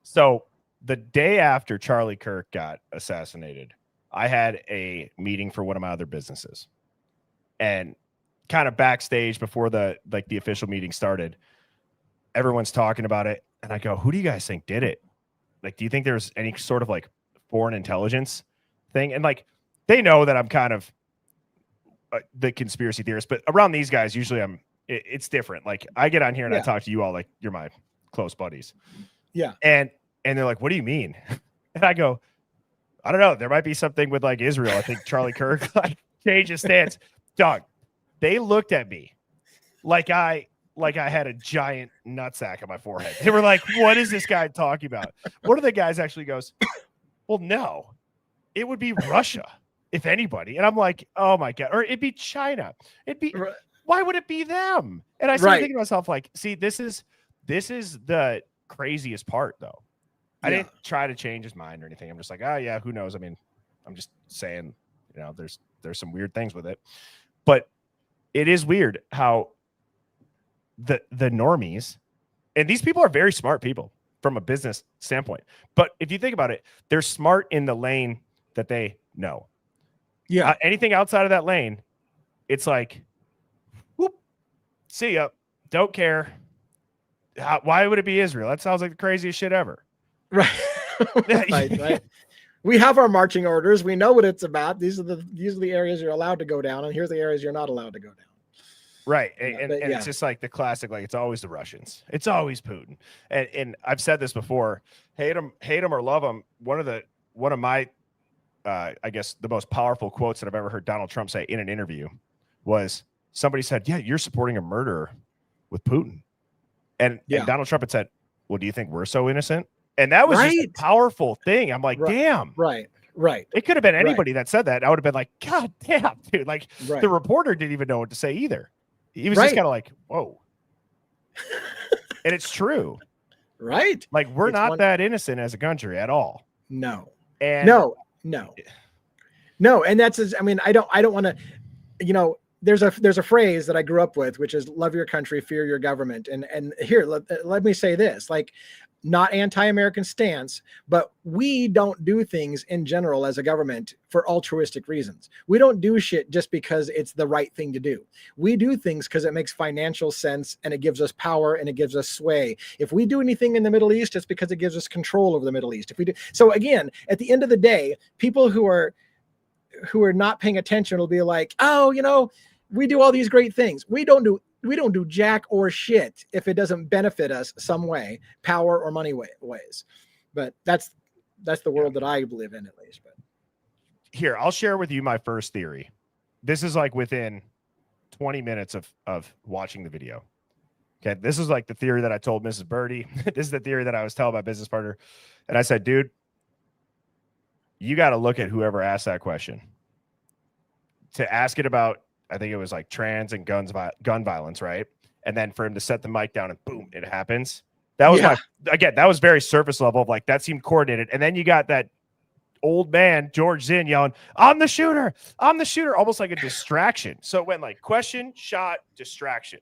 So the day after Charlie Kirk got assassinated, I had a meeting for one of my other businesses, and kind of backstage before the official meeting started, everyone's talking about it. And I go, who do you guys think did it? Like, do you think there's any sort of like foreign intelligence thing? And like, they know that I'm kind of the conspiracy theorist, but around these guys, usually it's different. Like, I get on here and I talk to you all like you're my close buddies. Yeah. And they're like, what do you mean? And I go, I don't know. There might be something with like Israel. I think Charlie Kirk like changed his stance. Dog, they looked at me like I had a giant nutsack on my forehead. They were like, what is this guy talking about? One of the guys actually goes, well, no, it would be Russia, if anybody. And I'm like, oh my God. Or it'd be China. Why would it be them? And I started thinking to myself, like, see, this is the craziest part, though. I didn't try to change his mind or anything. I'm just like, oh yeah, who knows? I mean, I'm just saying, there's some weird things with it. But it is weird how the normies, and these people are very smart people from a business standpoint. But if you think about it, they're smart in the lane that they know. Yeah. Anything outside of that lane, it's like, whoop, see ya. Don't care. Why would it be Israel? That sounds like the craziest shit ever. Right. right. We have our marching orders. We know what it's about. These are the areas you're allowed to go down, and here's the areas you're not allowed to go down. Right. And it's just like the classic, like it's always the Russians. It's always Putin. And I've said this before, hate them or love them. One of my, I guess the most powerful quotes that I've ever heard Donald Trump say in an interview was somebody said, yeah, you're supporting a murderer with Putin. And Donald Trump had said, well, do you think we're so innocent? And that was just a powerful thing. I'm like, damn. Right. It could have been anybody that said that. I would have been like, God damn, dude. Like the reporter didn't even know what to say either. He was just kind of like, whoa. And it's true. Right. Like we're not that innocent as a country at all. No. And no. And that's, I mean, I don't want to, there's a phrase that I grew up with, which is love your country, fear your government. And here, let me say this, like, not anti-American stance, but we don't do things in general as a government for altruistic reasons. We don't do shit just because it's the right thing to do. We do things because it makes financial sense and it gives us power and it gives us sway. If we do anything in the Middle East, it's because it gives us control over the Middle East. If we do, so again, at the end of the day, people who are not paying attention will be like, oh, we do all these great things. We don't do jack or shit if it doesn't benefit us some way, power or money ways. But that's the world that I live in, at least. But here, I'll share with you my first theory. This is like within 20 minutes of watching the video. Okay. This is like the theory that I told Mrs. Birdie. This is the theory that I was telling my business partner. And I said, dude, you got to look at whoever asked that question to ask it about, I think it was like trans and gun violence, right? And then for him to set the mic down and boom, it happens. That was that was very surface level of like, that seemed coordinated. And then you got that old man, George Zinn, yelling, I'm the shooter, almost like a distraction. So it went like question, shot, distraction.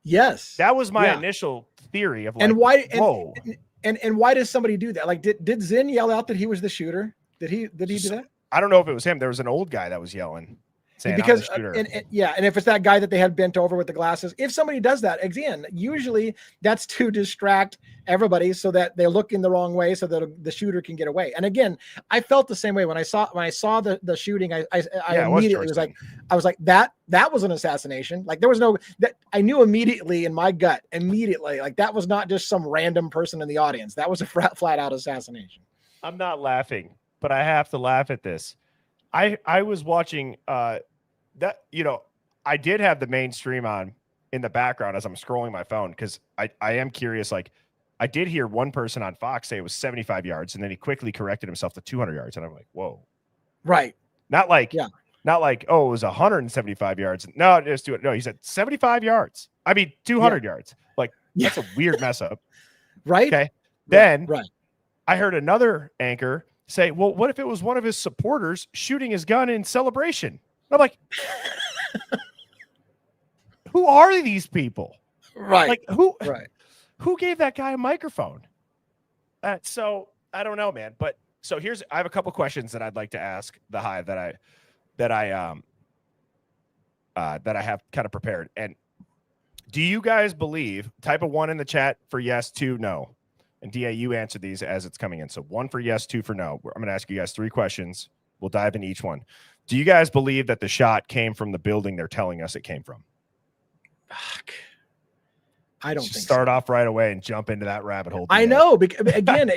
Yes. That was my initial theory of like, and why, whoa. And why does somebody do that? Like, did Zinn yell out that he was the shooter? Did he do that? I don't know if it was him. There was an old guy that was yelling. Because and if it's that guy that they had bent over with the glasses, if somebody does that again, usually that's to distract everybody so that they look in the wrong way so that the shooter can get away. And again, I felt the same way when I saw the shooting. I immediately was like that was an assassination. Like there was that I knew immediately in my gut like that was not just some random person in the audience. That was a flat out assassination. I'm not laughing, but I have to laugh at this. I was watching that, I did have the mainstream on in the background as I'm scrolling my phone because I am curious. Like I did hear one person on Fox say it was 75 yards and then he quickly corrected himself to 200 yards. And I'm like, whoa. Right. Not like, oh, it was 175 yards. No, just do it. No, he said 75 yards. I mean, 200 yards. Like that's a weird mess up. Right. Okay. Then I heard another anchor say, well, what if it was one of his supporters shooting his gun in celebration? I'm like, who are these people? Right. Like who gave that guy a microphone? So I don't know, man. But so I have a couple questions that I'd like to ask the Hive that I have kind of prepared. And do you guys believe? Type a 1 in the chat for yes, 2 no, and DA, you answer these as it's coming in. So 1 for yes, 2 for no. I'm going to ask you guys 3 questions. We'll dive into each one. Do you guys believe that the shot came from the building they're telling us it came from? Fuck. I don't think start off right away and jump into that rabbit hole. I know. Again,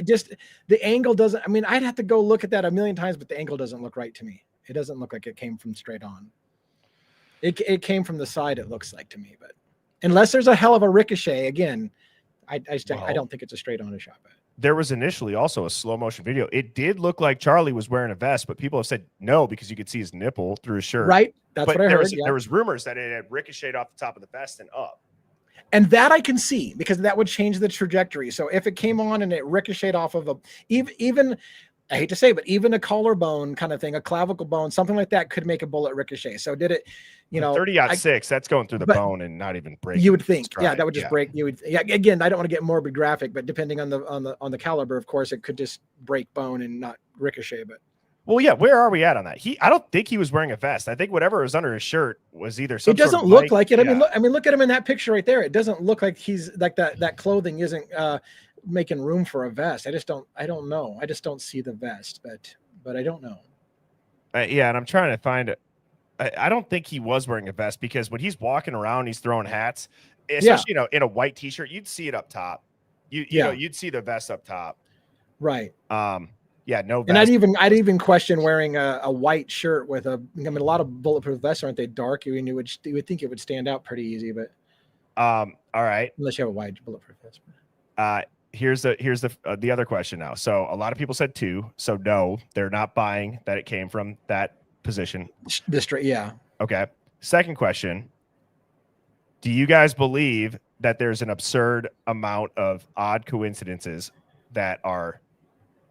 the angle doesn't. I mean, I'd have to go look at that a million times, but the angle doesn't look right to me. It doesn't look like it came from straight on. It came from the side. It looks like to me, but unless there's a hell of a ricochet, again, I don't think it's a straight on shot. But there was initially also a slow motion video. It did look like Charlie was wearing a vest, but people have said no because you could see his nipple through his shirt. Right. That's what I heard. There was rumors that it had ricocheted off the top of the vest and up. And that I can see because that would change the trajectory. So if it came on and it ricocheted off of even I hate to say, but even a collarbone kind of thing, a clavicle bone, something like that could make a bullet ricochet. So did it, 30-06, that's going through the bone and not even breaking. You would think, that would just break. Again, I don't want to get morbid graphic, but depending on the caliber, of course, it could just break bone and not ricochet. But well, yeah, where are we at on that? I don't think he was wearing a vest. I think whatever was under his shirt was either something. It doesn't look like it. Yeah. I mean, look at him in that picture right there. It doesn't look like he's like that clothing isn't making room for a vest. I don't know. I just don't see the vest, but I don't know. Yeah, and I'm trying to find it. I don't think he was wearing a vest because when he's walking around, he's throwing hats, especially in a white t-shirt. You'd see it up top. You'd see the vest up top. Right. Yeah, no vest. And I'd even question wearing a white shirt with a lot of bulletproof vests, aren't they dark? You would think it would stand out pretty easy, but all right. Unless you have a white bulletproof vest. Here's the other question now. So a lot of people said 2. So no, they're not buying that it came from that position. Yeah. Okay. Second question. Do you guys believe that there's an absurd amount of odd coincidences that are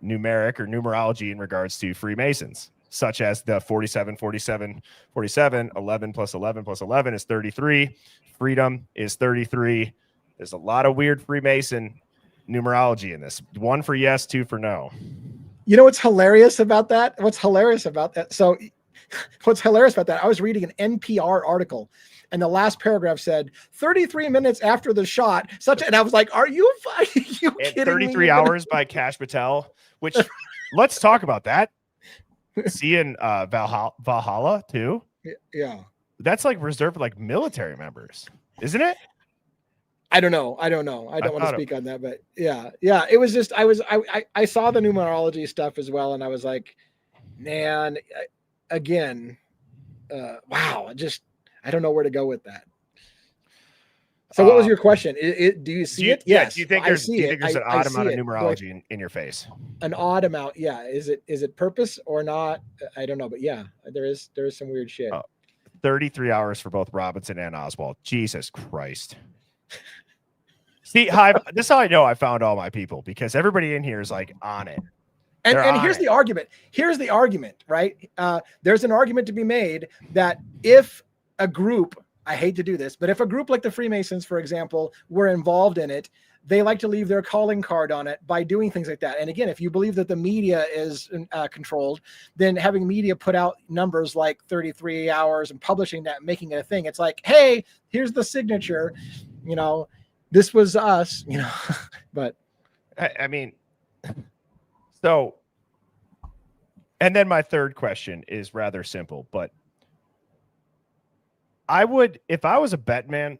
numeric or numerology in regards to Freemasons, such as the 47, 47, 47, 11 plus 11 plus 11 is 33. Freedom is 33. There's a lot of weird Freemason numerology in this. 1 for yes, 2 for no. You know what's hilarious about that? So what's hilarious about that? I was reading an NPR article and the last paragraph said 33 minutes after the shot, and I was like, are you kidding 33 me? hours by Cash Patel, which let's talk about that. Seeing Valhalla too. Yeah. That's like reserved for like military members, isn't it? I don't know. I don't want to speak on that, but yeah. It was just, I saw the numerology stuff as well. And I was like, man, again, wow. I don't know where to go with that. So what was your question? Do you see it? Yes. Do you think there's an odd amount of numerology in your face? An odd amount. Yeah. Is it purpose or not? I don't know, but yeah, there is some weird shit. 33 hours for both Robinson and Oswald. Jesus Christ. See, Hive, this is how I know I found all my people, because everybody in here is like on it. And here's the argument. Here's the argument, right? There's an argument to be made that if a group, I hate to do this, but if a group like the Freemasons, for example, were involved in it, they like to leave their calling card on it by doing things like that. And again, if you believe that the media is controlled, then having media put out numbers like 33 hours and publishing that, making it a thing, it's like, hey, here's the signature, this was us, but I mean, so, and then my third question is rather simple, but if I was a bet man,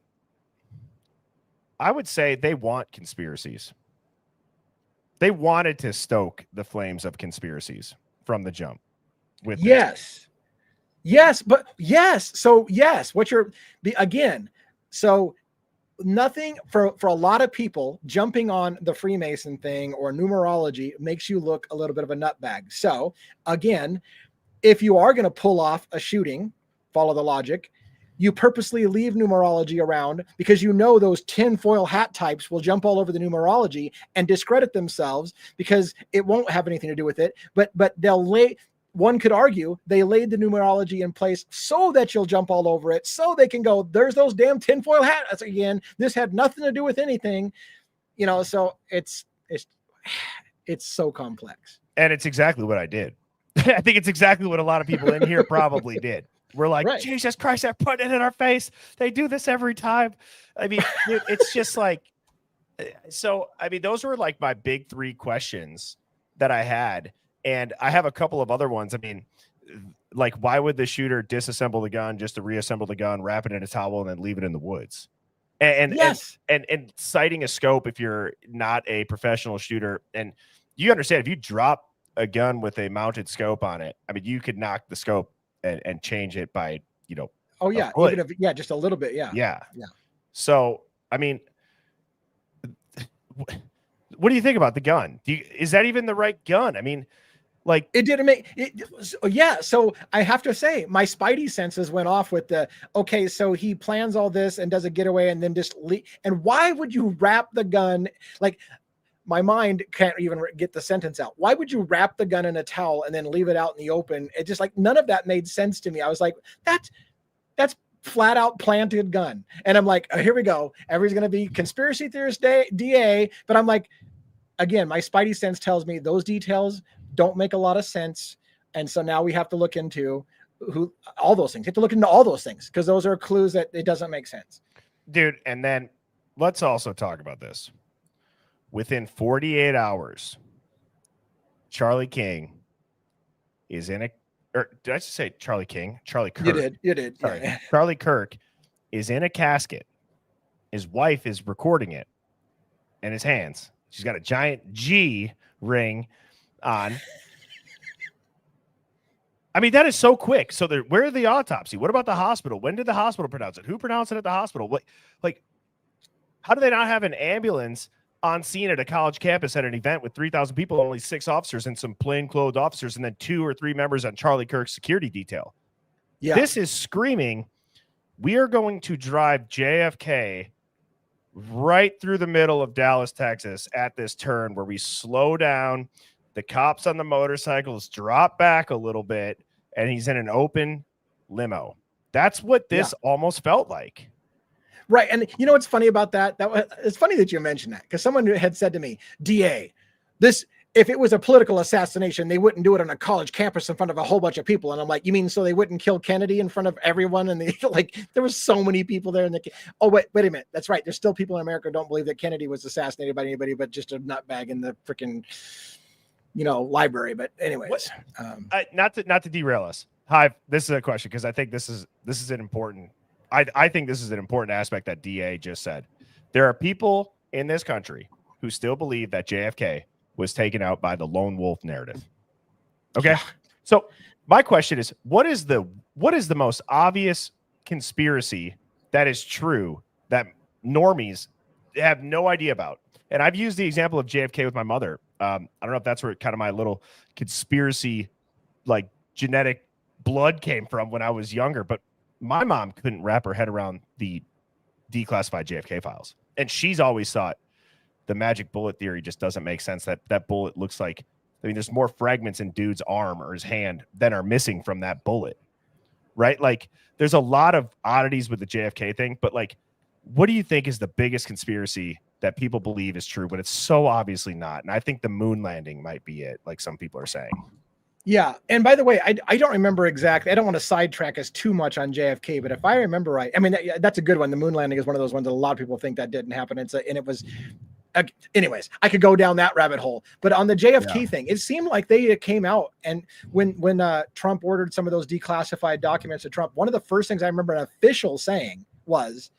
I would say they want conspiracies. They wanted to stoke the flames of conspiracies from the jump. With yes. So yes, so nothing for a lot of people jumping on the Freemason thing or numerology makes you look a little bit of a nutbag. So again, if you are going to pull off a shooting, follow the logic, you purposely leave numerology around because those tinfoil hat types will jump all over the numerology and discredit themselves because it won't have anything to do with it. But they'll one could argue they laid the numerology in place so that you'll jump all over it, so they can go, there's those damn tinfoil hats again. This had nothing to do with anything, you know. So it's so complex. And it's exactly what I did. I think it's exactly what a lot of people in here probably did. We're like, Right. Jesus Christ, they're putting it in our face. They do this every time. I mean, it's just like, so, I mean, those were like my big three questions that I had. And I have a couple of other ones. I mean, like, why would the shooter disassemble the gun just to reassemble the gun, wrap it in a towel, and then leave it in the woods? And yes, and citing a scope if you're not a professional shooter. And you understand, if you drop a gun with a mounted scope on it, I mean, you could knock the scope and change it by, you know. oh yeah, even if just a little bit, yeah. So, I mean, what do you think about the gun? Is that even the right gun? I mean, like, it didn't make it. Yeah. So I have to say, my spidey senses went off with the, okay, so he plans all this and does a getaway and then just leave. And why would you wrap the gun? Like, my mind can't even get the sentence out. Why would you wrap the gun in a towel and then leave it out in the open? It just, like, none of that made sense to me. I was like, that's flat out planted gun. And I'm like, oh, here we go. Everybody's going to be conspiracy theorist DA. But I'm like, again, my spidey sense tells me those details don't make a lot of sense. And so now we have to look into all those things. You have to look into all those things because those are clues that it doesn't make sense. Dude, and then let's also talk about this. Within 48 hours, Charlie King is in a, or did I just say Charlie King? Charlie Kirk. You did. Sorry. Yeah. Charlie Kirk is in a casket. His wife is recording it in his hands. She's got a giant G ring on. I mean, that is so quick. So where the autopsy? What about the hospital? When did the hospital pronounce it? Who pronounced it at the hospital? What, like, how do they not have an ambulance on scene at a college campus at an event with 3,000 people, only 6 officers and some plainclothes officers, and then 2 or 3 members on Charlie Kirk's security detail? Yeah. This is screaming, we are going to drive JFK right through the middle of Dallas, Texas at this turn where we slow down. The cops on the motorcycles drop back a little bit, and he's in an open limo. That's what this almost felt like. Right. And you know what's funny about that? It's funny that you mentioned that, because someone had said to me, DA, if it was a political assassination, they wouldn't do it on a college campus in front of a whole bunch of people. And I'm like, you mean so they wouldn't kill Kennedy in front of everyone? And there was so many people there. Oh, wait a minute. That's right. There's still people in America who don't believe that Kennedy was assassinated by anybody but just a nutbag in the freaking, library. But anyways, not to derail us. Hive, this is a question, because I think this is an important. I think this is an important aspect that DA just said. There are people in this country who still believe that JFK was taken out by the lone wolf narrative. Okay. So my question is, what is the most obvious conspiracy that is true that normies have no idea about? And I've used the example of JFK with my mother. I don't know if that's where kind of my little conspiracy, like, genetic blood came from when I was younger, but my mom couldn't wrap her head around the declassified JFK files. And she's always thought the magic bullet theory just doesn't make sense. That bullet looks like, I mean, there's more fragments in dude's arm or his hand than are missing from that bullet, right? Like, there's a lot of oddities with the JFK thing, but, like, what do you think is the biggest conspiracy that people believe is true when it's so obviously not? And I think the moon landing might be it, like some people are saying. Yeah. And by the way, I don't remember exactly. I don't want to sidetrack us too much on JFK, but if I remember right, I mean, that's a good one. The moon landing is one of those ones that a lot of people think that didn't happen. And it was, anyways, I could go down that rabbit hole. But on the JFK thing, it seemed like they came out, and when Trump ordered some of those declassified documents to Trump, one of the first things I remember an official saying was,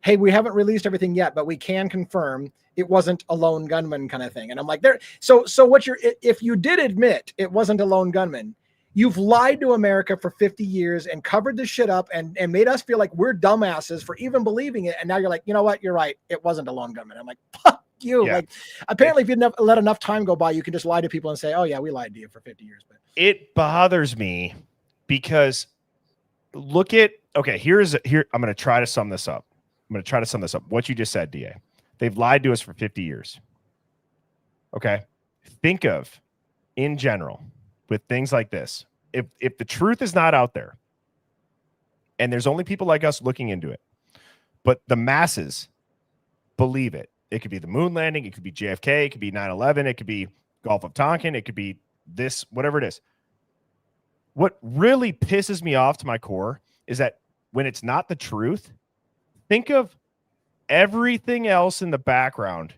hey, we haven't released everything yet, but we can confirm it wasn't a lone gunman kind of thing. And I'm like, so if you did admit it wasn't a lone gunman, you've lied to America for 50 years and covered this shit up and made us feel like we're dumbasses for even believing it. And now you're like, you know what? You're right. It wasn't a lone gunman. I'm like, fuck you. Yeah. Like, apparently if you let enough time go by, you can just lie to people and say, oh yeah, we lied to you for 50 years. But it bothers me because here, I'm going to try to sum this up. What you just said, DA. They've lied to us for 50 years. Okay. Think of, in general, with things like this. If the truth is not out there, and there's only people like us looking into it, but the masses believe it. It could be the moon landing, it could be JFK, it could be 9/11, it could be Gulf of Tonkin, it could be this, whatever it is. What really pisses me off to my core is that when it's not the truth, think of everything else in the background.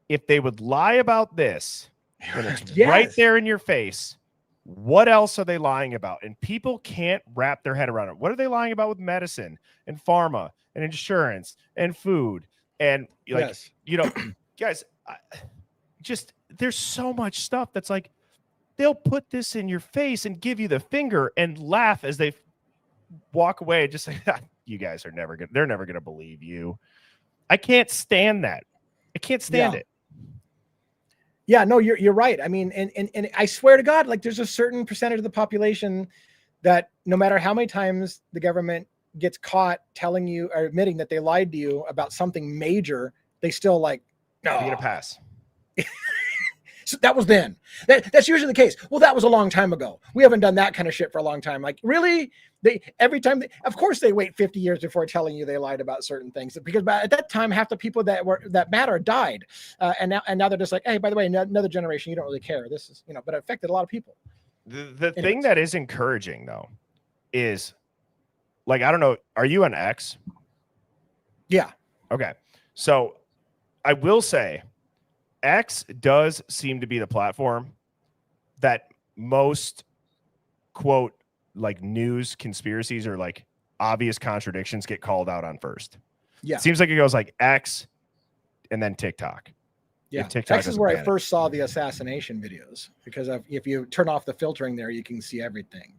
If they would lie about this, when it's Yes. right there in your face, what else are they lying about? And people can't wrap their head around it. What are they lying about with medicine and pharma and insurance and food? And like, Yes. you know, guys, just there's so much stuff that's like, they'll put this in your face and give you the finger and laugh as they walk away. Just like, you guys are never going to, they're never going to believe you. I can't stand that. I can't stand it. Yeah, no, you're right. I mean, and I swear to God, like there's a certain percentage of the population that no matter how many times the government gets caught telling you or admitting that they lied to you about something major, they still like, no, You're going to pass. So that was then. That's usually the case. Well, that was a long time ago. We haven't done that kind of shit for a long time. Like, really? Every time, of course, they wait 50 years before telling you they lied about certain things, because at that time, half the people that matter died, and now they're just like, hey, by the way, another generation, you don't really care. This is, but it affected a lot of people. The thing that is encouraging though is, like, I don't know, are you an X? Yeah. Okay, so I will say, X does seem to be the platform that most, quote, like news conspiracies or like obvious contradictions get called out on first. Yeah. It seems like it goes like X and then TikTok. Yeah. TikTok X is where I first saw the assassination videos, because if you turn off the filtering there, you can see everything.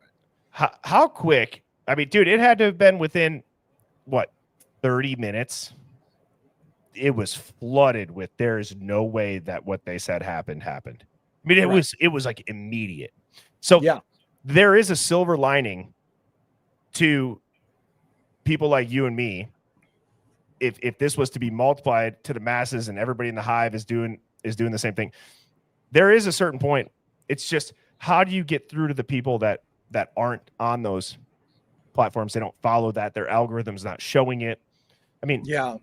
How quick? I mean, dude, it had to have been within what, 30 minutes. It was flooded with, there is no way that what they said happened. I mean, it was like immediate. So yeah, there is a silver lining to people like you and me. If this was to be multiplied to the masses and everybody in the hive is doing the same thing, there is a certain point. It's just, how do you get through to the people that aren't on those platforms? They don't follow that. Their algorithm's not showing it. I mean, yeah.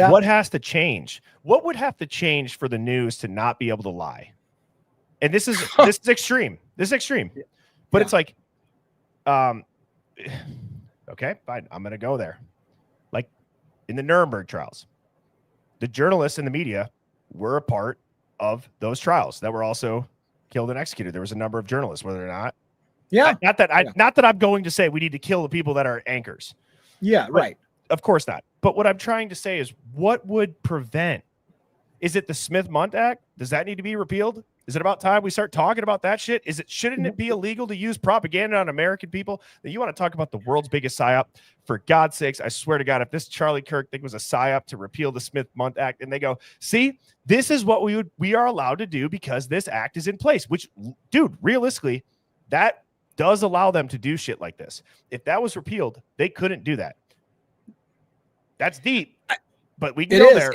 What has to change? What would have to change for the news to not be able to lie? And this is extreme. This is extreme. But it's like, okay, fine. I'm going to go there. Like in the Nuremberg trials, the journalists and the media were a part of those trials that were also killed and executed. There was a number of journalists, whether or not. Yeah. Not that I'm going to say we need to kill the people that are anchors. Yeah. But, right. of course not. But what I'm trying to say is, what would prevent? Is it the Smith-Mundt Act? Does that need to be repealed? Is it about time we start talking about that shit? Shouldn't it be illegal to use propaganda on American people? That you want to talk about the world's biggest psyop? For God's sakes, I swear to God, if this Charlie Kirk thing was a psyop to repeal the Smith-Mundt Act, and they go, see, this is what we are allowed to do because this act is in place, which, dude, realistically, that does allow them to do shit like this. If that was repealed, they couldn't do that. That's deep, but we can go there.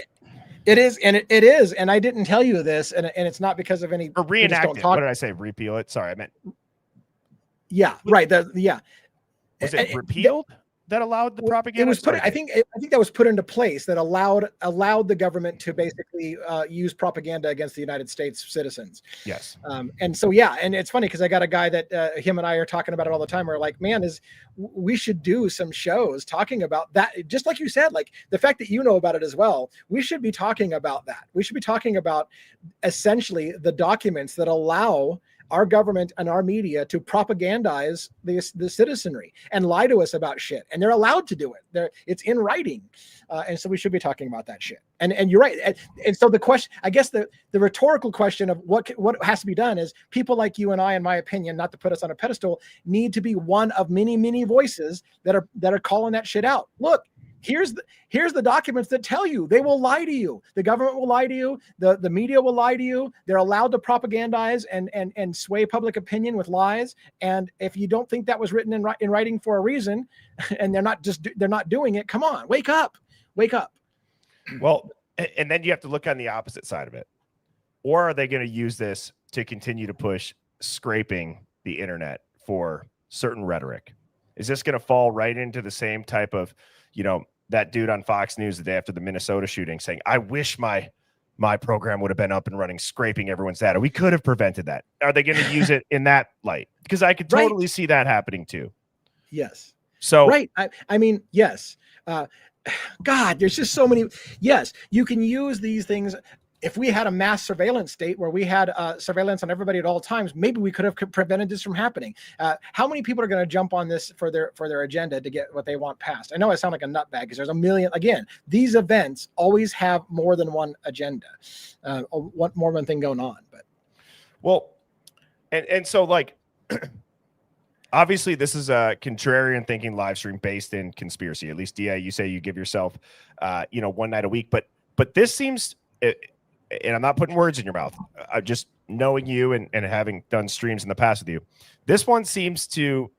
It is, and it is, and I didn't tell you this, and it's not because of any. Or reenact it. What did I say? Repeal it? Sorry, I meant. Yeah, right. Yeah. Was it repealed? That allowed the propaganda? It was put. I think that was put into place that allowed the government to basically use propaganda against the United States citizens. Yes. And so yeah, and it's funny because I got a guy that him and I are talking about it all the time. We're like, man, we should do some shows talking about that. Just like you said, like the fact that you know about it as well. We should be talking about that. We should be talking about essentially the documents that allow our government and our media to propagandize the citizenry and lie to us about shit, and they're allowed to do it. It's in writing, and so we should be talking about that shit. And you're right. And so the question, I guess, the rhetorical question of what has to be done is people like you and I, in my opinion, not to put us on a pedestal, need to be one of many voices that are calling that shit out. Look. Here's the documents that tell you they will lie to you. The government will lie to you. The media will lie to you. They're allowed to propagandize and sway public opinion with lies. And if you don't think that was written in writing for a reason, and they're not doing it, come on, wake up. Well, and then you have to look on the opposite side of it. Or are they going to use this to continue to push scraping the internet for certain rhetoric? Is this going to fall right into the same type of, that dude on Fox News the day after the Minnesota shooting saying, I wish my program would have been up and running, scraping everyone's data. We could have prevented that. Are they going to use it in that light? Because I could totally see that happening too. Yes. So, right. I mean, yes. God, there's just so many. Yes, you can use these things. If we had a mass surveillance state where we had surveillance on everybody at all times, maybe we could have prevented this from happening. How many people are going to jump on this for their agenda to get what they want passed? I know I sound like a nutbag because there's a million. Again, these events always have more than one agenda, more than one thing going on. But and so like, obviously this is a contrarian thinking live stream based in conspiracy. At least, you say you give yourself, one night a week. But this seems. And I'm not putting words in your mouth. Just knowing you and having done streams in the past with you, this one seems to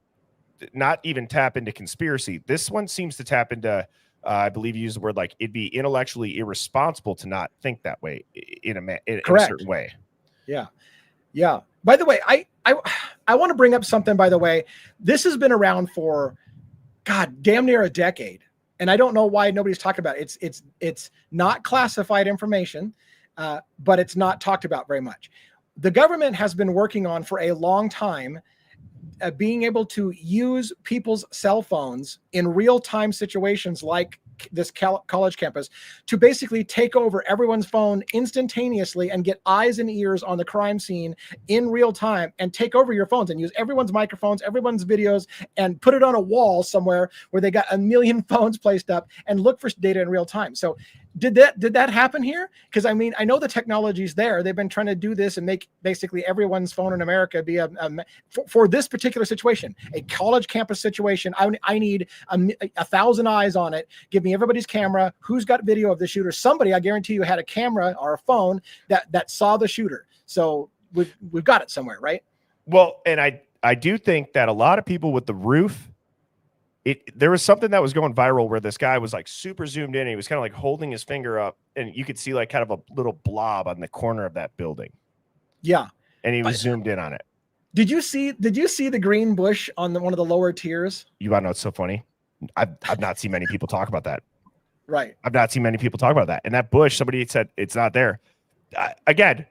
not even tap into conspiracy. This one seems to tap into, I believe you used the word like it'd be intellectually irresponsible to not think that way in a certain way. Yeah. Yeah. By the way, I want to bring up something, by the way. This has been around for, God, damn near a decade. And I don't know why nobody's talking about it. It's not classified information. But it's not talked about very much. The government has been working on for a long time being able to use people's cell phones in real-time situations like this college campus to basically take over everyone's phone instantaneously and get eyes and ears on the crime scene in real time and take over your phones and use everyone's microphones, everyone's videos, and put it on a wall somewhere where they got a million phones placed up and look for data in real time. So did that happen here? Because I mean, I know the technology's there. They've been trying to do this and make basically everyone's phone in America be for this particular situation, a college campus situation. I need 1,000 eyes on it. Give me everybody's camera. Who's got video of the shooter? Somebody, I guarantee you, had a camera or a phone that saw the shooter. So we've got it somewhere, right? Well, and I do think that a lot of people with the roof. There was something that was going viral where this guy was like super zoomed in. And he was kind of like holding his finger up and you could see like kind of a little blob on the corner of that building. Yeah. And he was zoomed in on it. Did you see the green bush on one of the lower tiers? You want to know what's so funny? I've not seen many people talk about that. Right. I've not seen many people talk about that. And that bush, somebody said it's not there. Again,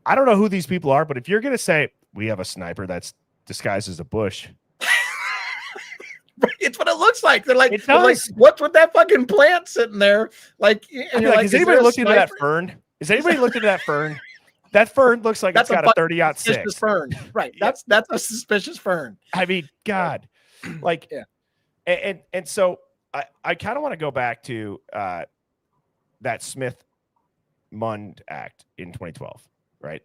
I don't know who these people are, but if you're going to say we have a sniper that's disguised as a bush. It's what it looks like. They're like, what's with that fucking plant sitting there? Like, and you're like, has anybody looked into that fern? Has anybody looked into that fern? That fern looks like it's got a 30-06 fern. Right. That's a suspicious fern. I mean, God, like, yeah. And so I kind of want to go back to that Smith-Mundt Act in 2012, right?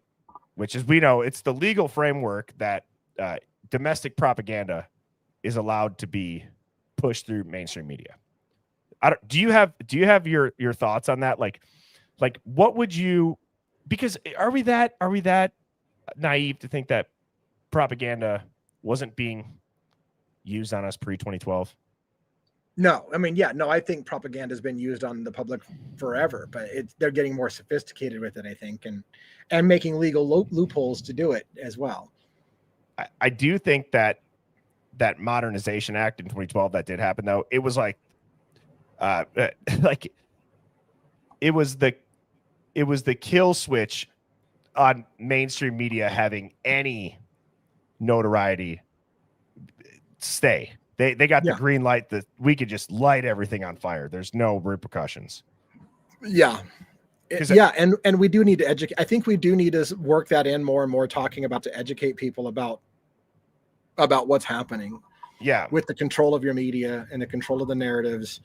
Which is, we know it's the legal framework that domestic propaganda is allowed to be pushed through mainstream media. Do you have your thoughts on that? Like what would you, because are we that naive to think that propaganda wasn't being used on us pre-2012? No, I mean, yeah, no, I think propaganda has been used on the public forever, but they're getting more sophisticated with it, I think, and making legal loopholes to do it as well. I do think that Modernization Act in 2012 that did happen, though, it was like it was the kill switch on mainstream media having any notoriety stay. They got the green light that we could just light everything on fire. There's no repercussions. Yeah. Yeah. And we do need to educate. I think we do need to work that in more and more, talking about to educate people about what's happening. Yeah. With the control of your media and the control of the narratives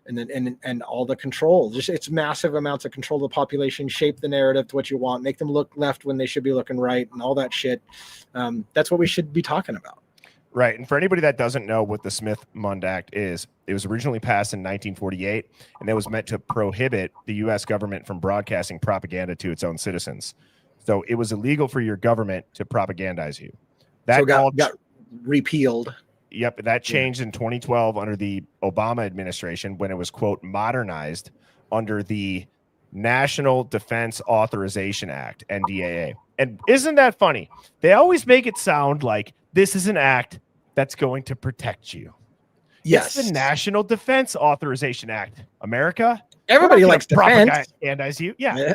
and all the control. Just it's massive amounts of control of the population, shape the narrative to what you want, make them look left when they should be looking right, and all that shit. That's what we should be talking about. Right. And for anybody that doesn't know what the Smith-Mundt Act is, it was originally passed in 1948, and it was meant to prohibit the U.S. government from broadcasting propaganda to its own citizens. So it was illegal for your government to propagandize you. That got repealed. Yep. That changed in 2012 under the Obama administration when it was, quote, modernized under the National Defense Authorization Act, NDAA. And isn't that funny? They always make it sound like this is an act that's going to protect you. Yes. It's the National Defense Authorization Act. America, Everybody likes defense. Propagandize you. Yeah.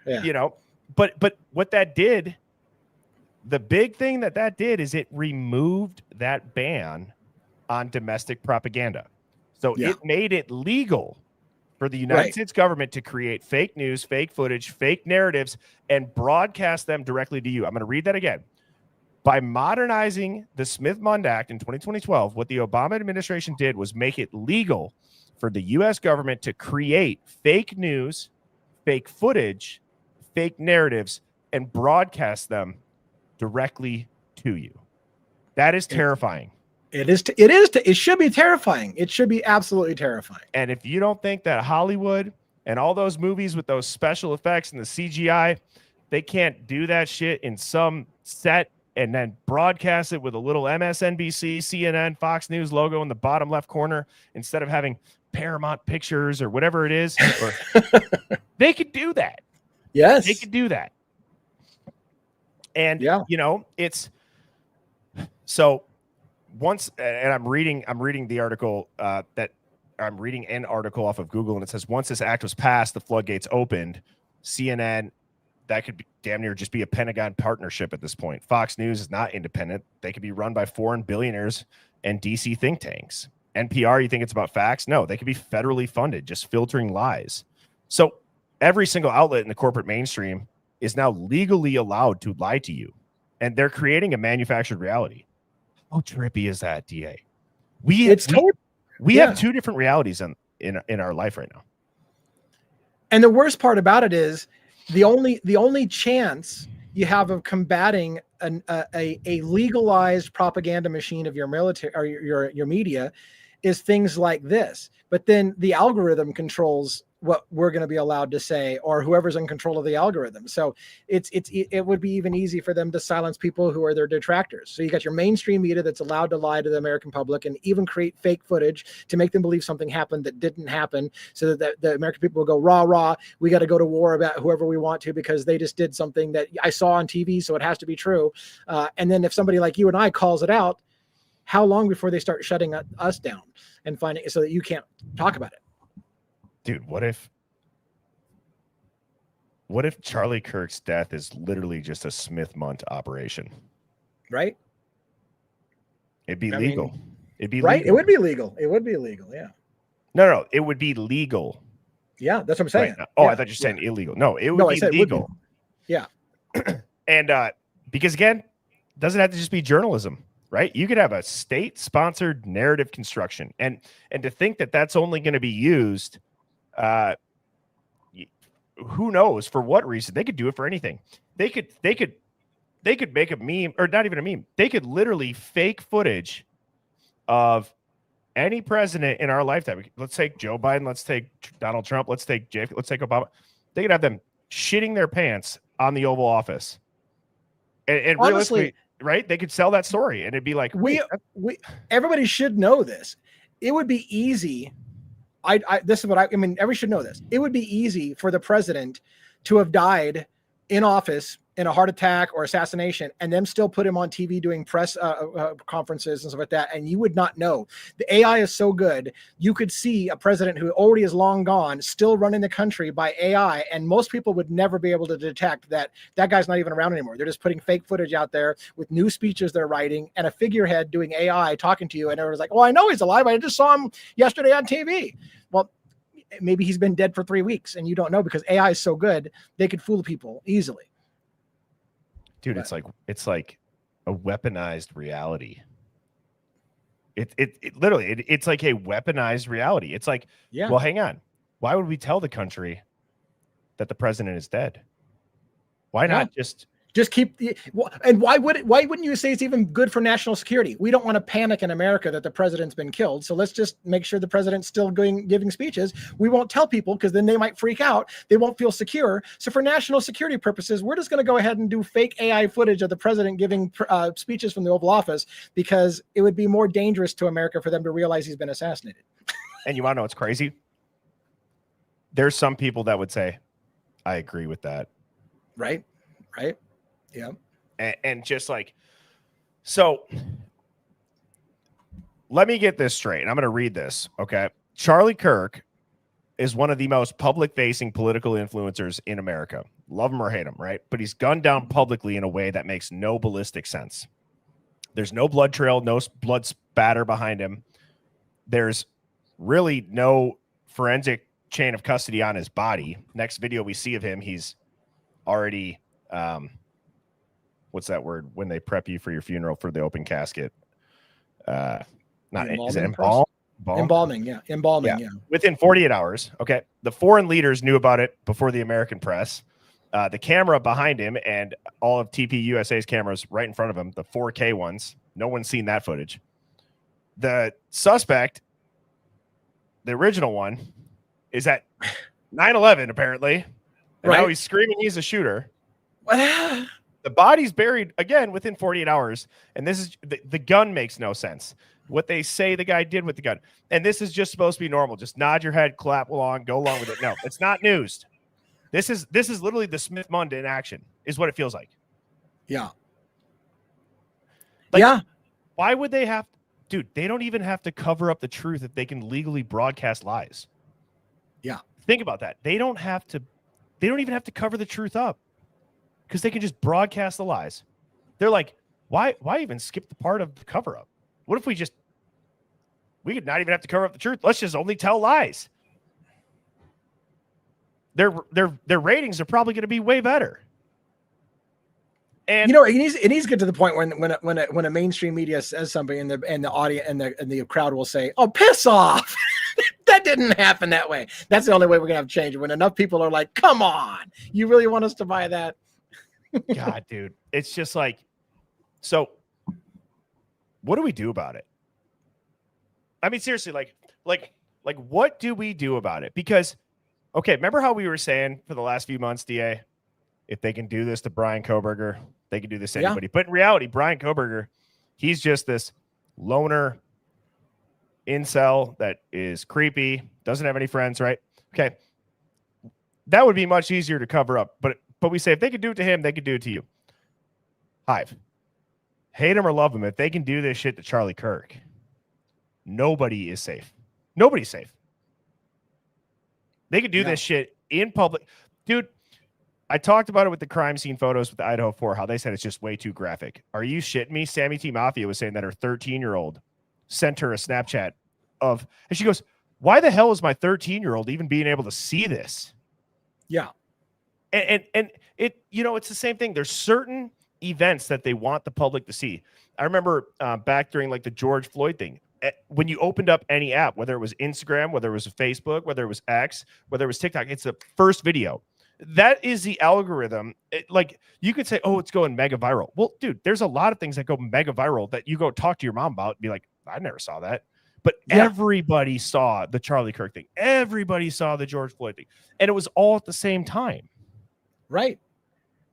Yeah. You know, but what that did, the big thing that did is it removed that ban on domestic propaganda. So it made it legal for the United States government to create fake news, fake footage, fake narratives, and broadcast them directly to you. I'm going to read that again. By modernizing the Smith-Mundt Act in 2012, what the Obama administration did was make it legal for the U.S. government to create fake news, fake footage, fake narratives, and broadcast them directly to you. That is terrifying. It should be terrifying. It should be absolutely terrifying. And if you don't think that Hollywood and all those movies with those special effects and the CGI, they can't do that shit in some set and then broadcast it with a little MSNBC, CNN, Fox News logo in the bottom left corner instead of having Paramount Pictures or whatever it is, they could do that. Yes, they could do that. And you know, it's so once, and I'm reading the article that I'm reading an article off of Google, and it says once this act was passed, the floodgates opened. CNN, that could be damn near just be a Pentagon partnership at this point. Fox News is not independent. They could be run by foreign billionaires and DC think tanks. NPR, you think it's about facts? No, they could be federally funded, just filtering lies. So every single outlet in the corporate mainstream is now legally allowed to lie to you. And they're creating a manufactured reality. How trippy is that, DA? We have two different realities in our life right now. And the worst part about it is the only chance you have of combating a legalized propaganda machine of your military or your media is things like this. But then the algorithm controls what we're going to be allowed to say, or whoever's in control of the algorithm. So it would be even easy for them to silence people who are their detractors. So you got your mainstream media that's allowed to lie to the American public and even create fake footage to make them believe something happened that didn't happen, so that the American people will go, rah, we got to go to war about whoever we want to because they just did something that I saw on TV, so it has to be true. And then if somebody like you and I calls it out, how long before they start shutting us down and finding so that you can't talk about it? Dude, what if Charlie Kirk's death is literally just a Smith-Mundt operation? Right? It'd be legal. It'd be right. Legal. It would be legal. It would be illegal. Yeah. No, it would be legal. Yeah, that's what I'm saying. Right. Oh, I thought you were saying illegal. No, it would be legal. Yeah. And because again, it doesn't have to just be journalism, right? You could have a state-sponsored narrative construction, and to think that that's only going to be used. Who knows for what reason? They could do it for anything. They could make a meme, or not even a meme. They could literally fake footage of any president in our lifetime. Let's take Joe Biden. Let's take Donald Trump. Let's take JFK. Let's take Obama. They could have them shitting their pants on the Oval Office, and honestly, right? They could sell that story, and it'd be like, everybody should know this. It would be easy. This is what I mean. Everybody should know this. It would be easy for the president to have died in office in a heart attack or assassination, and them still put him on TV doing press conferences and stuff like that, and you would not know. The AI is so good, you could see a president who already is long gone still running the country by AI, and most people would never be able to detect that guy's not even around anymore. They're just putting fake footage out there with new speeches they're writing and a figurehead doing AI talking to you, and everyone's like, "Oh, I know he's alive. I just saw him yesterday on TV." Well, maybe he's been dead for 3 weeks, and you don't know because AI is so good they could fool people easily. Dude, it's like a weaponized reality. It literally it's like a weaponized reality. It's like, well, hang on. Why would we tell the country that the president is dead? Why not just keep and why wouldn't you say it's even good for national security? We don't want to panic in America that the president's been killed. So let's just make sure the president's still giving speeches. We won't tell people because then they might freak out. They won't feel secure. So for national security purposes, we're just going to go ahead and do fake AI footage of the president giving speeches from the Oval Office because it would be more dangerous to America for them to realize he's been assassinated. And you want to know what's crazy? There's some people that would say, I agree with that. Right. Yeah. And just like, so let me get this straight. And I'm going to read this. Okay. Charlie Kirk is one of the most public facing political influencers in America. Love him or hate him, right? But he's gunned down publicly in a way that makes no ballistic sense. There's no blood trail, no blood spatter behind him. There's really no forensic chain of custody on his body. Next video we see of him, he's already, what's that word when they prep you for your funeral for the open casket? Is it embalming? Yeah. Embalming. Yeah. Within 48 hours. Okay. The foreign leaders knew about it before the American press. The camera behind him and all of TP USA's cameras right in front of him, the 4K ones. No one's seen that footage. The suspect, the original one, is at 9/11 apparently. And now he's screaming he's a shooter. The body's buried again within 48 hours. And this is the gun makes no sense. What they say the guy did with the gun. And this is just supposed to be normal. Just nod your head, clap along, go along with it. No, it's not news. This is literally the Smith-Mundt in action, is what it feels like. Yeah. Like, why would they have, dude, they don't even have to cover up the truth if they can legally broadcast lies. Yeah. Think about that. They don't even have to cover the truth up because they can just broadcast the lies. They're like, why even skip the part of the cover up? What if we could not even have to cover up the truth? Let's just only tell lies. Their ratings are probably going to be way better. And it needs to get to the point when a mainstream media says something and the audience and the crowd will say, "Oh, piss off." That didn't happen that way. That's the only way we're going to have to change it. When enough people are like, "Come on, you really want us to buy that?" God, dude, it's just like, so what do we do about it? I mean, seriously, like what do we do about it? Because, okay, remember how we were saying for the last few months, DA, if they can do this to Brian Koberger, they can do this to anybody. But in reality, Brian Koberger, he's just this loner incel that is creepy, doesn't have any friends, right? Okay. That would be much easier to cover up. But we say if they could do it to him, they could do it to you. Hive. Hate him or love him, if they can do this shit to Charlie Kirk, nobody is safe. Nobody's safe. They could do this shit in public. Dude, I talked about it with the crime scene photos with the Idaho 4, how they said it's just way too graphic. Are you shitting me? Sammy T. Mafia was saying that her 13-year-old sent her a Snapchat and she goes, why the hell is my 13-year-old even being able to see this? Yeah. And it, it's the same thing. There's certain events that they want the public to see. I remember back during like the George Floyd thing, when you opened up any app, whether it was Instagram, whether it was Facebook, whether it was X, whether it was TikTok, it's the first video. That is the algorithm. Like you could say, oh, it's going mega viral. Well, dude, there's a lot of things that go mega viral that you go talk to your mom about and be like, I never saw that. But everybody saw the Charlie Kirk thing. Everybody saw the George Floyd thing. And it was all at the same time. Right.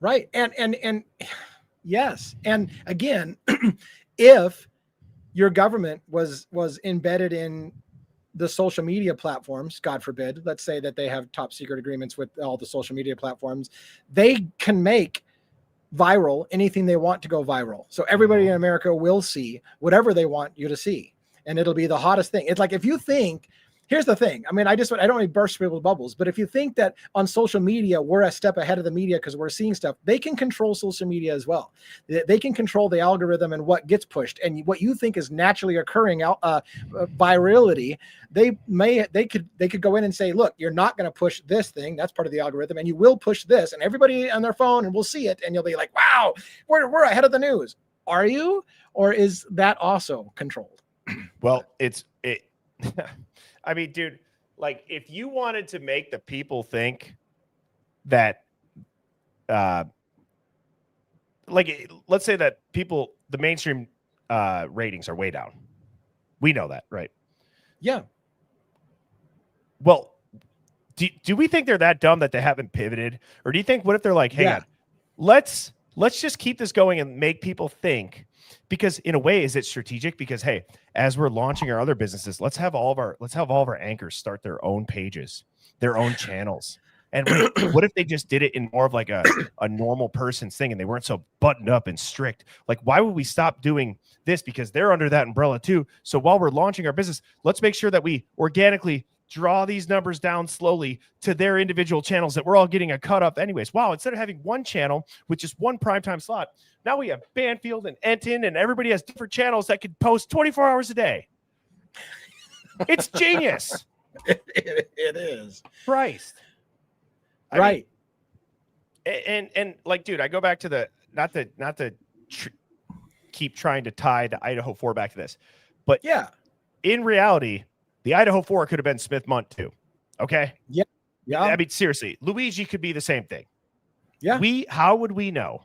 Right. And yes. And again, if your government was embedded in the social media platforms, God forbid, let's say that they have top secret agreements with all the social media platforms, they can make viral anything they want to go viral. So everybody in America will see whatever they want you to see. And it'll be the hottest thing. It's like, if you think, here's the thing. I mean, I don't want to burst people's bubbles, but if you think that on social media, we're a step ahead of the media because we're seeing stuff, they can control social media as well. They can control the algorithm and what gets pushed, and what you think is naturally occurring virality. They could go in and say, look, you're not going to push this thing. That's part of the algorithm. And you will push this, and everybody on their phone and will see it. And you'll be like, wow, we're ahead of the news. Are you? Or is that also controlled? Well, I mean, dude, like if you wanted to make the people think that, like, let's say that the mainstream ratings are way down. We know that, right? Yeah. Well, do we think they're that dumb that they haven't pivoted? Or do you think, what if they're like, hey, let's just keep this going and make people think? Because in a way, is it strategic? Because, hey, as we're launching our other businesses, let's have all of our anchors start their own pages, their own channels. And wait, what if they just did it in more of like a normal person's thing and they weren't so buttoned up and strict? Like, why would we stop doing this? Because they're under that umbrella too. So while we're launching our business, let's make sure that we organically draw these numbers down slowly to their individual channels that we're all getting a cut up anyways. Wow, instead of having one channel with just one primetime slot, now we have Banfield and Enton, and everybody has different channels that can post 24 hours a day. It's genius. It is. Christ. Right. And like, dude, I go back to the not to keep trying to tie the Idaho 4 back to this, but yeah, in reality, the Idaho 4 could have been Smith-Mundt too. Okay. Yeah. Yeah. I mean, seriously, Luigi could be the same thing. Yeah. How would we know?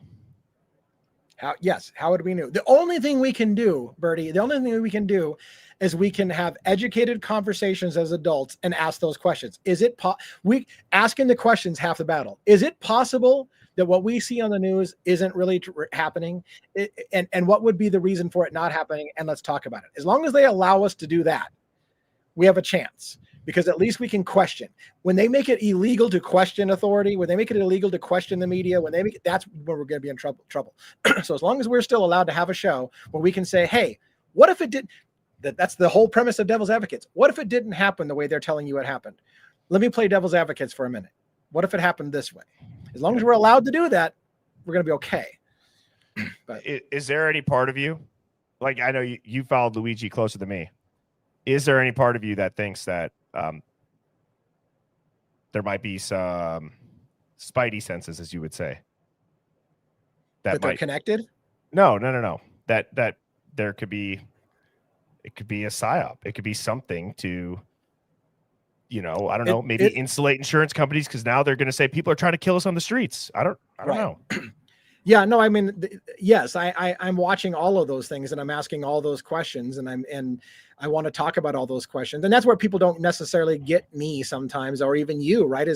How would we know? The only thing we can do, Birdie, is we can have educated conversations as adults and ask those questions. Is it asking the questions half the battle? Is it possible that what we see on the news isn't really happening? And what would be the reason for it not happening? And let's talk about it. As long as they allow us to do that, we have a chance, because at least we can question. When they make it illegal to question authority, when they make it illegal to question the media, that's when we're going to be in trouble. So as long as we're still allowed to have a show where we can say, hey, what if it did? That's the whole premise of Devil's Advocates. What if it didn't happen the way they're telling you it happened? Let me play Devil's Advocates for a minute. What if it happened this way? As long as we're allowed to do that, we're going to be okay. But is there any part of you, like, I know you followed Luigi closer than me. Is there any part of you that thinks that there might be some spidey senses, as you would say, that they're connected? No. That there could be, it could be a psyop. It could be something to, I don't know, maybe insulate insurance companies, because now they're going to say people are trying to kill us on the streets. I don't know. Yeah, no, I mean, yes, I'm watching all of those things and I'm asking all those questions, and I want to talk about all those questions. And that's where people don't necessarily get me sometimes, or even you, right?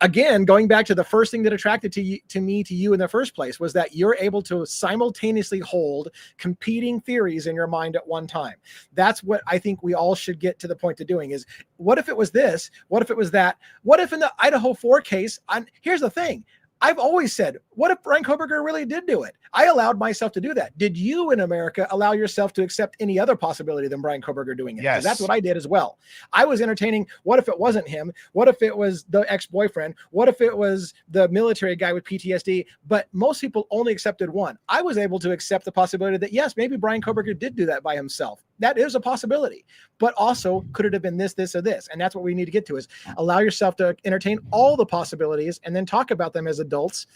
Again, going back to the first thing that attracted to you in the first place was that you're able to simultaneously hold competing theories in your mind at one time. That's what I think we all should get to the point of doing is, what if it was this? What if it was that? What if in the Idaho 4 case, here's the thing. I've always said, what if Brian Koberger really did do it? I allowed myself to do that. Did you in America allow yourself to accept any other possibility than Brian Koberger doing it? Yes. That's what I did as well. I was entertaining, what if it wasn't him? What if it was the ex-boyfriend? What if it was the military guy with PTSD? But most people only accepted one. I was able to accept the possibility that, yes, maybe Brian Koberger did do that by himself. That is a possibility. But also, could it have been this, this, or this? And that's what we need to get to, is allow yourself to entertain all the possibilities and then talk about them as adults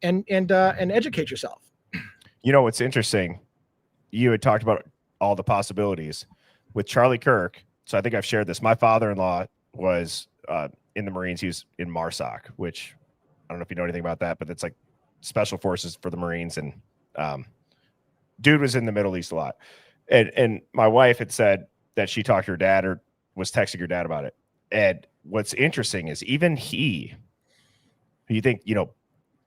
and educate yourself. What's interesting, you had talked about all the possibilities with Charlie Kirk. So I think I've shared this. My father-in-law was in the Marines. He was in MARSOC, which I don't know if you know anything about that, but it's like special forces for the Marines. And dude was in the Middle East a lot. And my wife had said that she talked to her dad, or was texting her dad about it. And what's interesting is even you think,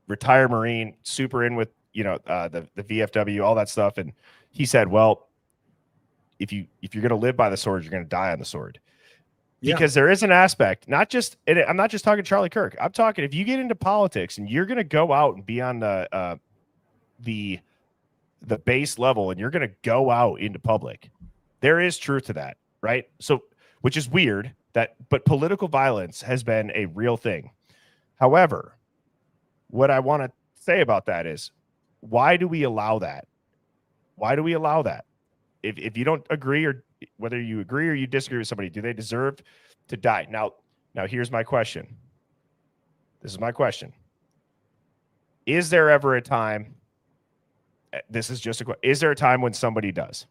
retired Marine, super in with, the VFW, all that stuff. And he said, well, if you're going to live by the sword, you're going to die on the sword. Yeah. Because there is an aspect, not just, and I'm not just talking Charlie Kirk. I'm talking, if you get into politics and you're going to go out and be on the base level, and you're going to go out into public, there is truth to that. Right. So, which is weird but political violence has been a real thing. However, what I want to say about that is, why do we allow that? Why do we allow that? If you don't agree, or whether you agree or you disagree with somebody, do they deserve to die? Now here's my question. This is my question. Is there ever a time, is there a time when somebody does?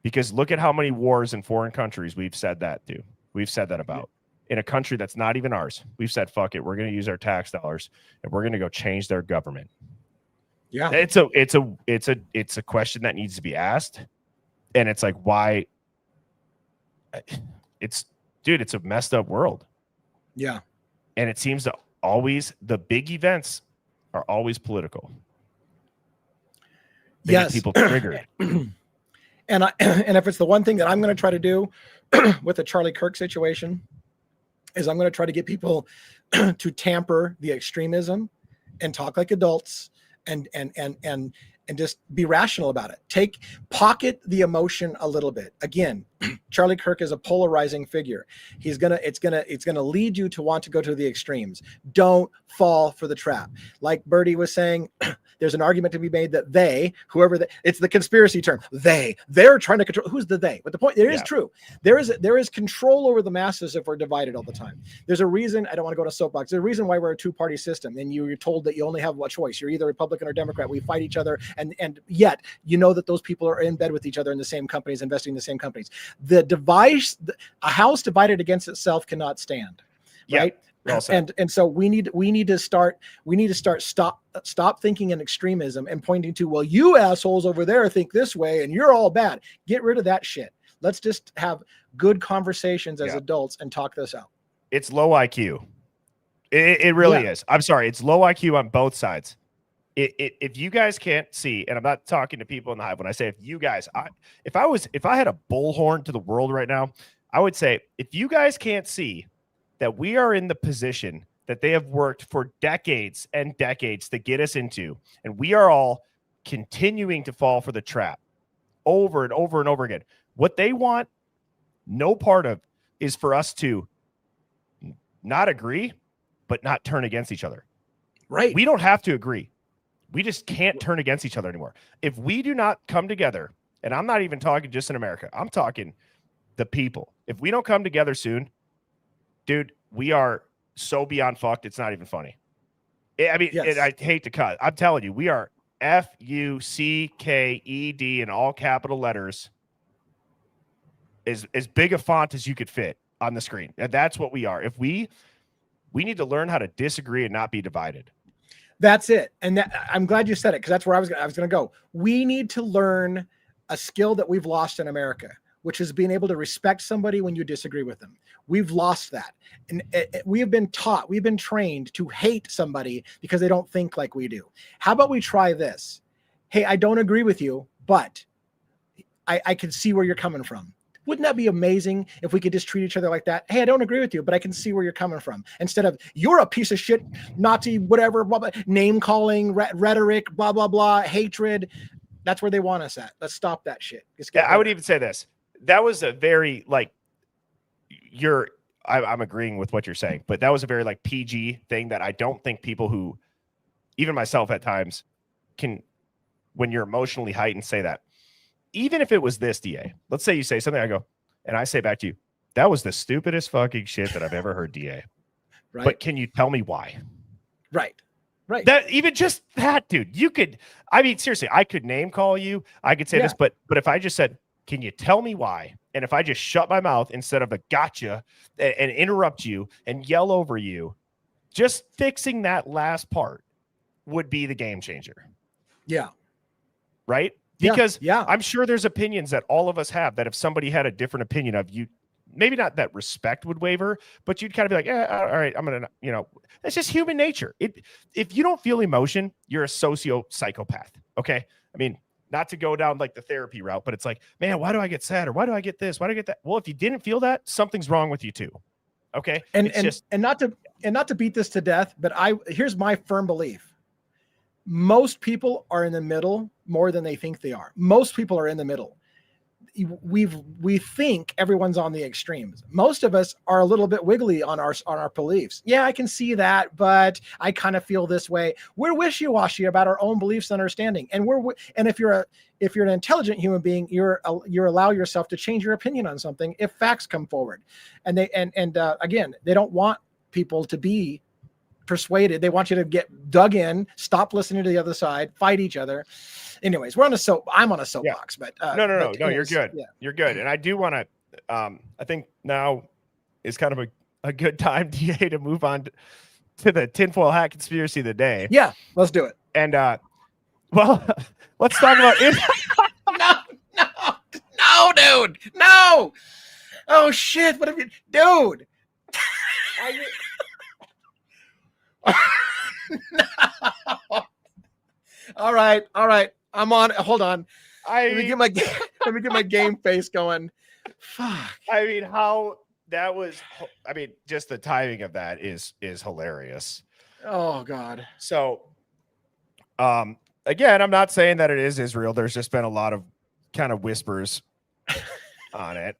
Because look at how many wars in foreign countries we've said that to. We've said that about. In a country that's not even ours, we've said, fuck it, we're going to use our tax dollars and we're going to go change their government. Yeah. It's a question that needs to be asked. And it's like, why? It's a messed up world. Yeah. And it seems to always, the big events are always political. They get people triggered. And if it's the one thing that I'm going to try to do with the Charlie Kirk situation, is I'm going to try to get people to tamper the extremism and talk like adults and just be rational about it. Pocket the emotion a little bit. Again, Charlie Kirk is a polarizing figure. It's gonna lead you to want to go to the extremes. Don't fall for the trap. Like Birdie was saying, there's an argument to be made that it's the conspiracy term. They're trying to control. Who's the they? But the point there is true. There is control over the masses if we're divided all the time. There's a reason. I don't want to go to soapbox. There's a reason why we're a two-party system, and you're told that you only have one choice. You're either Republican or Democrat. We fight each other, and yet you know that those people are in bed with each other in the same companies, investing in the same companies. A house divided against itself cannot stand. Right. Well said. And so we need to stop thinking in extremism and pointing to, well, you assholes over there think this way and you're all bad. Get rid of that shit. Let's just have good conversations as adults and talk this out. It's low IQ. It really is. I'm sorry. It's low IQ on both sides. If you guys can't see, and I'm not talking to people in the hive, when I say if you guys, if I had a bullhorn to the world right now, I would say, if you guys can't see that we are in the position that they have worked for decades and decades to get us into, and we are all continuing to fall for the trap over and over and over again. What they want no part of is for us to not agree, but not turn against each other. Right. We don't have to agree. We just can't turn against each other anymore. If we do not come together, and I'm not even talking just in America, I'm talking the people. If we don't come together soon, dude, we are so beyond fucked. It's not even funny. I hate to cut. I'm telling you, we are FUCKED in all capital letters, as big a font as you could fit on the screen. And that's what we are. If we need to learn how to disagree and not be divided. That's it. And I'm glad you said it, because that's where I was going to go. We need to learn a skill that we've lost in America, which is being able to respect somebody when you disagree with them. We've lost that. And we have been taught, we've been trained to hate somebody because they don't think like we do. How about we try this? Hey, I don't agree with you, but I can see where you're coming from. Wouldn't that be amazing if we could just treat each other like that? Hey, I don't agree with you, but I can see where you're coming from. Instead of, you're a piece of shit, Nazi, whatever, blah, blah, name calling, rhetoric, blah, blah, blah, hatred. That's where they want us at. Let's stop that shit. I would even say this. That was a very, I'm agreeing with what you're saying, but that was a very PG thing that I don't think people who, even myself at times, can, when you're emotionally heightened, say that. Even if it was this, DA, let's say you say something, I go, and I say back to you, that was the stupidest fucking shit that I've ever heard, DA. Right. But can you tell me why? Right. That even just that, dude, you could, seriously, I could name call you. I could say this, but if I just said, can you tell me why? And if I just shut my mouth instead of a gotcha and interrupt you and yell over you, just fixing that last part would be the game changer. Yeah. Right? Because I'm sure there's opinions that all of us have that if somebody had a different opinion of you, maybe not that respect would waver, but you'd kind of be like, all right, I'm going to, that's just human nature. If you don't feel emotion, you're a psychopath. Okay. Not to go down the therapy route, but it's like, man, why do I get sad? Or why do I get this? Why do I get that? Well, if you didn't feel that, something's wrong with you too. Okay. And not to beat this to death, but here's my firm belief. Most people are in the middle more than they think they are. Most people are in the middle. We think everyone's on the extremes. Most of us are a little bit wiggly on our beliefs. Yeah, I can see that, but I kind of feel this way. We're wishy-washy about our own beliefs and understanding. And if you're an intelligent human being, you're allow yourself to change your opinion on something if facts come forward. And again, they don't want people to be persuaded. They want you to get dug in, stop listening to the other side, fight each other. Anyways, I'm on a soapbox, but no, you're good. Yeah. You're good. And I do want to, I think now is kind of a good time, DA, to move on to the tinfoil hat conspiracy of the day. Yeah, let's do it. And, well, let's talk about it. No, dude, no. Oh shit. What have you, dude? No. All right. I'm on. Hold on. Let me get my game face going. Fuck. How that was, I mean, just the timing of that is hilarious. Oh God. So, again, I'm not saying that it is Israel. There's just been a lot of kind of whispers on it.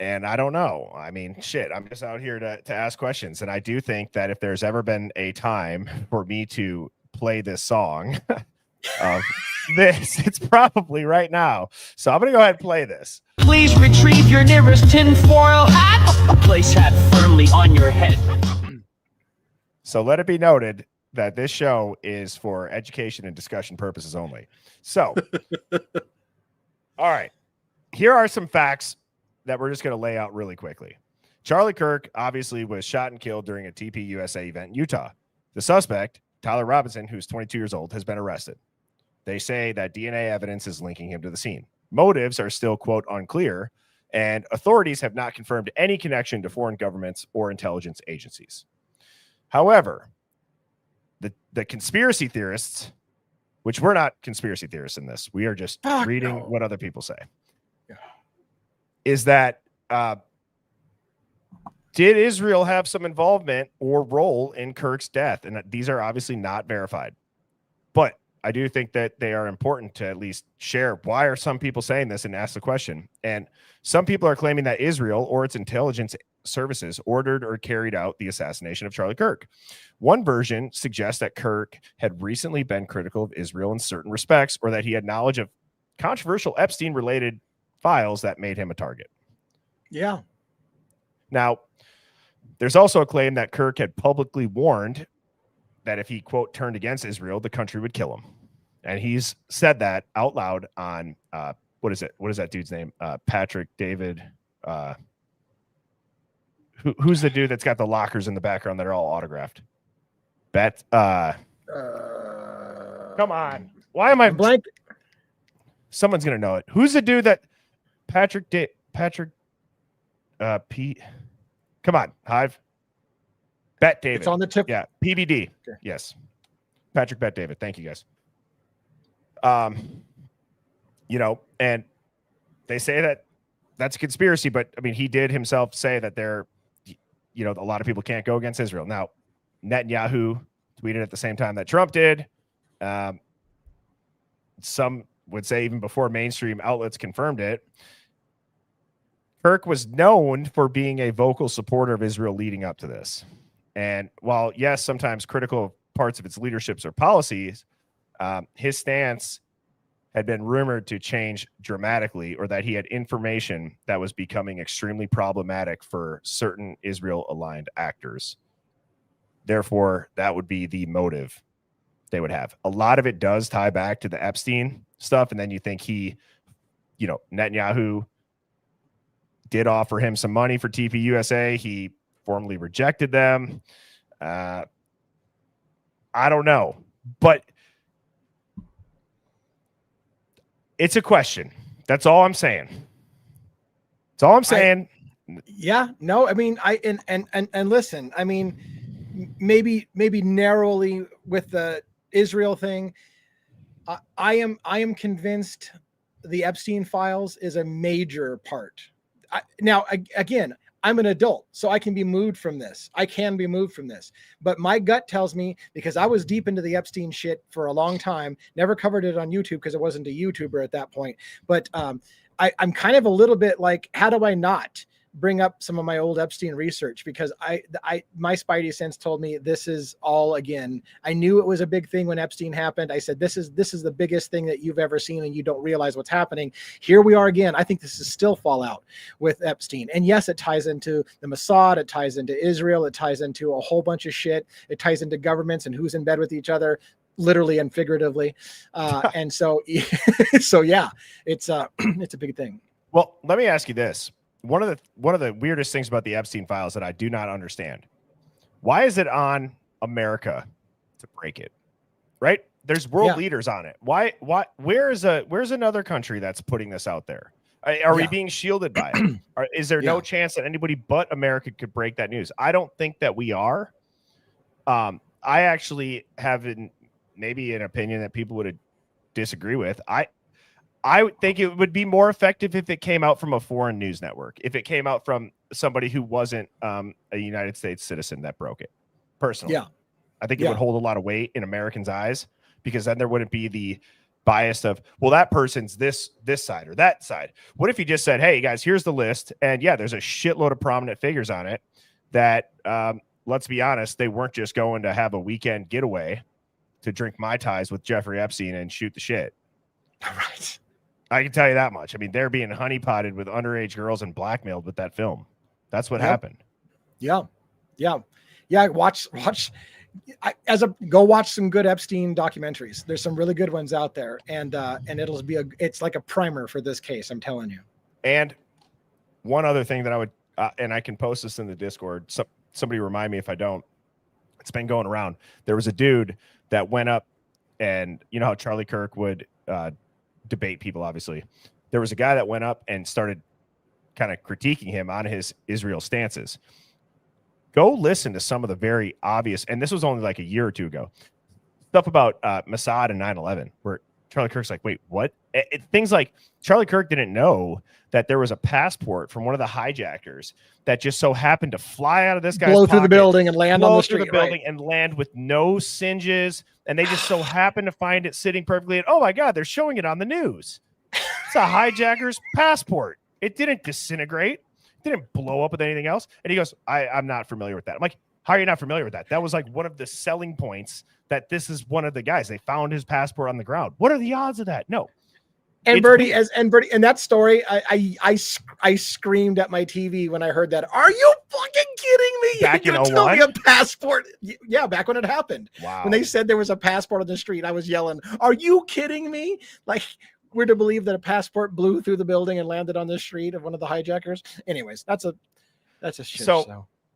And I don't know. I mean, shit, I'm just out here to ask questions. And I do think that if there's ever been a time for me to play this song of this, it's probably right now. So I'm going to go ahead and play this. Please retrieve your nearest tinfoil hat. Place hat firmly on your head. So let it be noted that this show is for education and discussion purposes only. So, all right, here are some facts that we're just going to lay out really quickly. Charlie Kirk obviously was shot and killed during a TP USA event in Utah. The suspect, Tyler Robinson, who's 22 years old, has been arrested. They say that DNA evidence is linking him to the scene. Motives are still, quote, unclear, and authorities have not confirmed any connection to foreign governments or intelligence agencies. However, the conspiracy theorists, which we're not conspiracy theorists in this, we are just reading what other people say, is that did Israel have some involvement or role in Kirk's death? And these are obviously not verified, but I do think that they are important to at least share. Why are some people saying this and ask the question? And some people are claiming that Israel or its intelligence services ordered or carried out the assassination of Charlie Kirk. One version suggests that Kirk had recently been critical of Israel in certain respects, or that he had knowledge of controversial Epstein-related files that made him a target. Yeah. Now, there's also a claim that Kirk had publicly warned that if he, quote, turned against Israel, the country would kill him. And he's said that out loud on, what is it? What is that dude's name? Patrick David. Who's the dude that's got the lockers in the background that are all autographed? Come on. Why am I blank? Someone's going to know it. Who's the dude that Pete? Come on, Hive. Bet David. It's on the tip. Yeah, PBD. Okay. Yes. Patrick Bet David. Thank you, guys. You know, and they say that that's a conspiracy, but I mean, he did himself say that you know, a lot of people can't go against Israel. Now, Netanyahu tweeted at the same time that Trump did. Some would say even before mainstream outlets confirmed it. Kirk was known for being a vocal supporter of Israel leading up to this. And while, yes, sometimes critical of parts of its leaderships or policies, his stance had been rumored to change dramatically, or that he had information that was becoming extremely problematic for certain Israel-aligned actors. Therefore, that would be the motive they would have. A lot of it does tie back to the Epstein stuff, and then you think Netanyahu did offer him some money for TP USA. He formally rejected them. I don't know, but it's a question. That's all I'm saying. That's all I'm saying. Yeah, no, I mean, and listen, I mean, maybe narrowly with the Israel thing, I am convinced the Epstein files is a major part. Now, again, I'm an adult, so I can be moved from this. But my gut tells me, because I was deep into the Epstein shit for a long time, never covered it on YouTube because I wasn't a YouTuber at that point. But I'm kind of a little bit like, how do I not bring up some of my old Epstein research? Because my spidey sense told me this is all, again, I knew it was a big thing when Epstein happened. I said, this is the biggest thing that you've ever seen, and you don't realize what's happening. Here we are again. I think this is still fallout with Epstein. And yes, it ties into the Mossad. It ties into Israel. It ties into a whole bunch of shit. It ties into governments and who's in bed with each other, literally and figuratively. And so, so yeah, it's a big thing. Well, let me ask you this. One of the weirdest things about the Epstein files that I do not understand. Why is it on America to break it? Right? There's world leaders on it. Why where's another country that's putting this out there? Are we being shielded by it? Is there no chance that anybody but America could break that news? I don't think that we are. I actually have maybe an opinion that people would disagree with. I I would think it would be more effective if it came out from a foreign news network. If it came out from somebody who wasn't a United States citizen that broke it. Personally, Yeah. I think it would hold a lot of weight in Americans' eyes, because then there wouldn't be the bias of, well, that person's this side or that side. What if you just said, hey guys, here's the list, and yeah, there's a shitload of prominent figures on it that let's be honest, they weren't just going to have a weekend getaway to drink Mai Tais with Jeffrey Epstein and shoot the shit. Right. I can tell you that much. I mean, they're being honeypotted with underage girls and blackmailed with that film. That's what happened. Yeah. Watch. Go watch some good Epstein documentaries. There's some really good ones out there, and it's like a primer for this case. I'm telling you. And one other thing that I would, and I can post this in the Discord. Somebody remind me if I don't. It's been going around. There was a dude that went up, and you know how Charlie Kirk would debate people. Obviously, there was a guy that went up and started kind of critiquing him on his Israel stances. Go listen to some of the very obvious, and this was only like a year or two ago, stuff about Mossad and 9/11, where Charlie Kirk's like, wait, what? Things like Charlie Kirk didn't know that there was a passport from one of the hijackers that just so happened to fly out of this guy's blow through the pocket, building and land on the street, the building and land with no singes, and they just so happened to find it sitting perfectly. And oh my God, they're showing it on the news. It's a hijacker's passport. It didn't disintegrate. Didn't blow up with anything else. And he goes, I'm not familiar with that. I'm like, how are you not familiar with that? That was like one of the selling points, that this is one of the guys. They found his passport on the ground. What are the odds of that? No. And Birdie, in that story, I screamed at my TV when I heard that. Are you fucking kidding me? Back in 01? Tell me a passport. Yeah, back when it happened. Wow. When they said there was a passport on the street, I was yelling, are you kidding me? Like, we're to believe that a passport blew through the building and landed on the street of one of the hijackers. Anyways, that's a shit.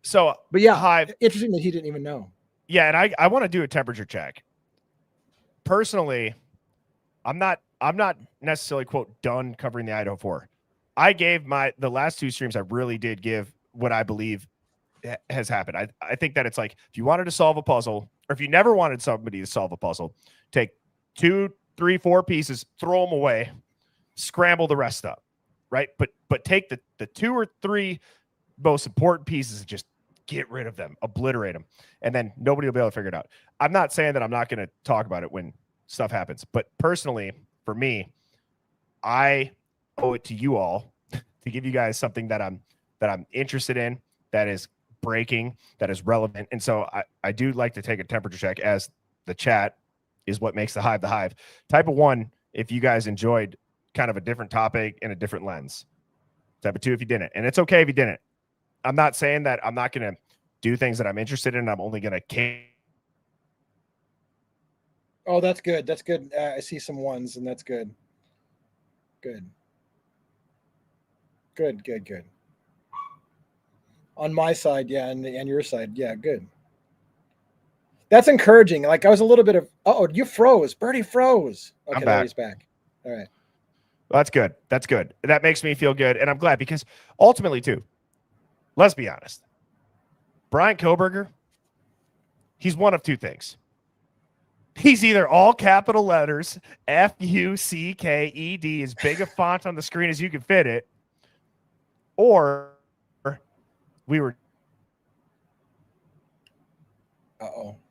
So, but yeah, Hive, interesting that he didn't even know. Yeah, and I want to do a temperature check. Personally, I'm not necessarily quote done covering the Idaho 4. I gave the last two streams, I really did give what I believe has happened. I think that it's like, if you wanted to solve a puzzle, or if you never wanted somebody to solve a puzzle, take 2, 3, 4 pieces, throw them away, scramble the rest up, right? But take the 2 or 3 most important pieces and just get rid of them, obliterate them, and then nobody will be able to figure it out. I'm not saying that I'm not going to talk about it when stuff happens, but personally, for me, I owe it to you all to give you guys something that I'm interested in, that is breaking, that is relevant. And so I do like to take a temperature check, as the chat is what makes the hive. Type of 1, if you guys enjoyed kind of a different topic and a different lens. Type of 2 if you didn't. And it's okay if you didn't. I'm not saying that I'm not going to do things that I'm interested in. I'm only going to. Oh, that's good. That's good. I see some 1s, and that's good. Good. On my side, yeah, and your side, yeah, good. That's encouraging. Like, I was a little bit of, you froze. Birdie froze. Okay, I'm back. He's back. All right. Well, that's good. That's good. That makes me feel good. And I'm glad, because ultimately, too, let's be honest. Brian Koberger, he's one of 2 things. He's either all capital letters, Fucked, as big a font on the screen as you can fit it, or we were.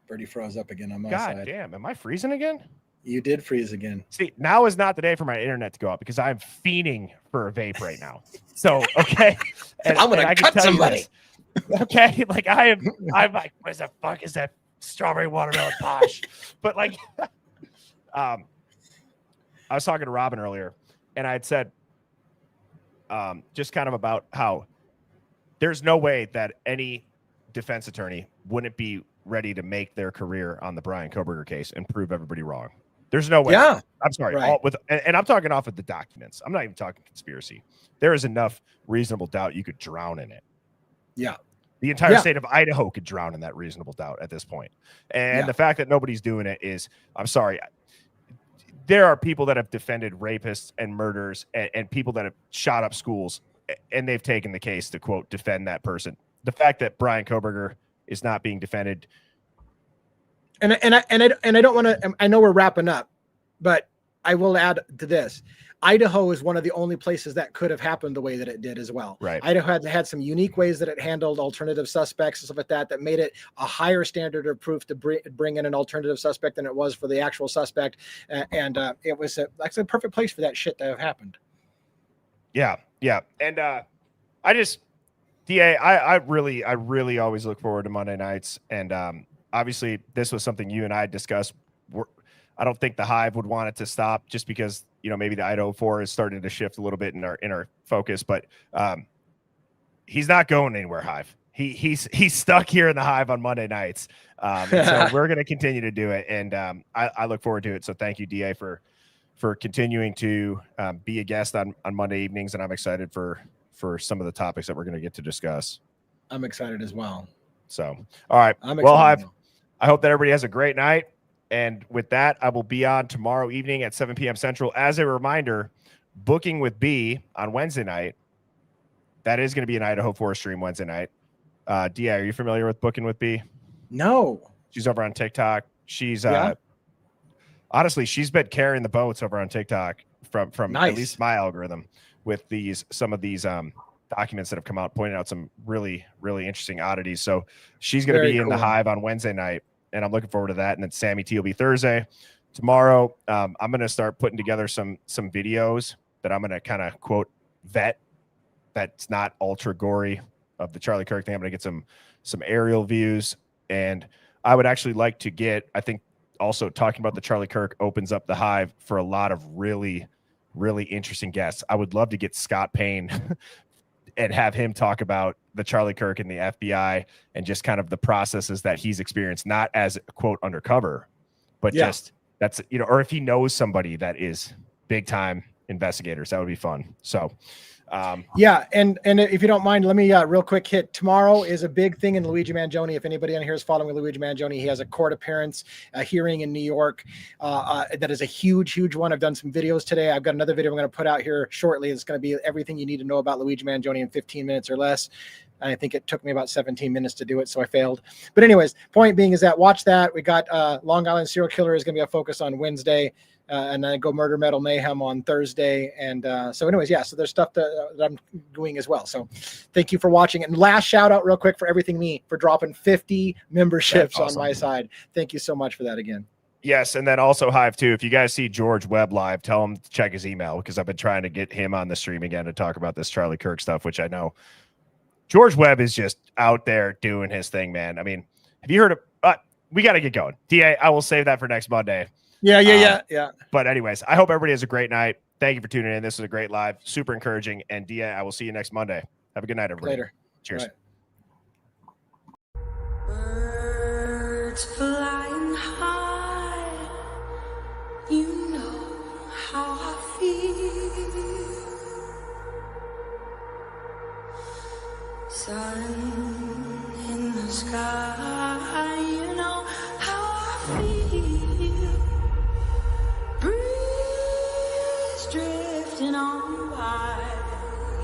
Birdie froze up again on my side. God damn, am I freezing again? You did freeze again. See, now is not the day for my internet to go up, because I'm fiending for a vape right now. So, okay. And I'm going to cut somebody. Okay. Like, I'm like, what the fuck is that strawberry watermelon posh? But like, I was talking to Robin earlier, and I had said, just kind of about how there's no way that any defense attorney wouldn't be ready to make their career on the Brian Koberger case and prove everybody wrong. There's no way. Yeah. I'm sorry. Right. And I'm talking off of the documents. I'm not even talking conspiracy. There is enough reasonable doubt you could drown in it. Yeah. The entire state of Idaho could drown in that reasonable doubt at this point. And the fact that nobody's doing it is, I'm sorry. There are people that have defended rapists and murderers and people that have shot up schools, and they've taken the case to, quote, defend that person. The fact that Brian Koberger is not being defended. And I don't want to, I know we're wrapping up, but I will add to this. Idaho is one of the only places that could have happened the way that it did as well. Right. Idaho had some unique ways that it handled alternative suspects and stuff like that made it a higher standard of proof to bring in an alternative suspect than it was for the actual suspect. And it was like a perfect place for that shit to have happened. Yeah. Yeah. And I just, DA, I really always look forward to Monday nights. And obviously this was something you and I discussed. I don't think the Hive would want it to stop just because, you know, maybe the Idaho 4 is starting to shift a little bit in our focus, but he's not going anywhere, Hive. He's stuck here in the Hive on Monday nights. And so we're going to continue to do it. And I look forward to it. So thank you, DA, for continuing to be a guest on Monday evenings. And I'm excited for some of the topics that we're going to get to discuss. I'm excited as well. So, all right. Well, Hive, I hope that everybody has a great night. And with that, I will be on tomorrow evening at 7 p.m. Central. As a reminder, Booking with B on Wednesday night. That is going to be an Idaho 4 stream Wednesday night. DI, are you familiar with Booking with B? No. She's over on TikTok. She's honestly, she's been carrying the boats over on TikTok from nice. At least my algorithm with some of these documents that have come out, pointing out some really, really interesting oddities. So she's going to be in the Hive on Wednesday night. And I'm looking forward to that. And then Sammy T will be Thursday. Tomorrow, I'm going to start putting together some videos that I'm going to kind of quote vet. That's not ultra gory of the Charlie Kirk thing. I'm going to get some aerial views. And I would actually like to get, I think also talking about the Charlie Kirk opens up the Hive for a lot of really, really interesting guests. I would love to get Scott Payne and have him talk about the Charlie Kirk and the FBI and just kind of the processes that he's experienced, not as quote undercover, but just that's, you know, or if he knows somebody that is big time investigators, that would be fun. So, and if you don't mind, let me real quick hit. Tomorrow is a big thing in Luigi Mangione. If anybody on here is following Luigi Mangione, he has a court appearance, a hearing in New York. That is a huge one. I've done some videos today. I've got another video I'm going to put out here shortly. It's going to be everything you need to know about Luigi Mangione in 15 minutes or less. I think it took me about 17 minutes to do it, so I failed. But anyways, point being is that watch that. We got Long Island Serial Killer is going to be a focus on Wednesday. And then go Murder Metal Mayhem on Thursday. And so anyways, so there's stuff that I'm doing as well. So thank you for watching. And last shout out real quick for Everything Me for dropping 50 memberships on my side. Thank you so much for that again. Yes. And then also Hive too. If you guys see George Webb live, tell him to check his email because I've been trying to get him on the stream again to talk about this Charlie Kirk stuff, which I know George Webb is just out there doing his thing, man. I mean, have you heard of, we got to get going. DA, I will save that for next Monday. Yeah. But anyways, I hope everybody has a great night. Thank you for tuning in. This was a great live, super encouraging. And DA, I will see you next Monday. Have a good night, everybody. Later. Cheers. Right. Birds flying high, you know how I feel. Sun in the sky, you know how I feel. Breeze drifting on by,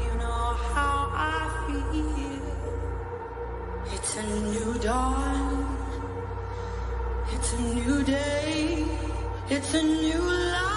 you know how I feel. It's a new dawn, it's a new day, it's a new life.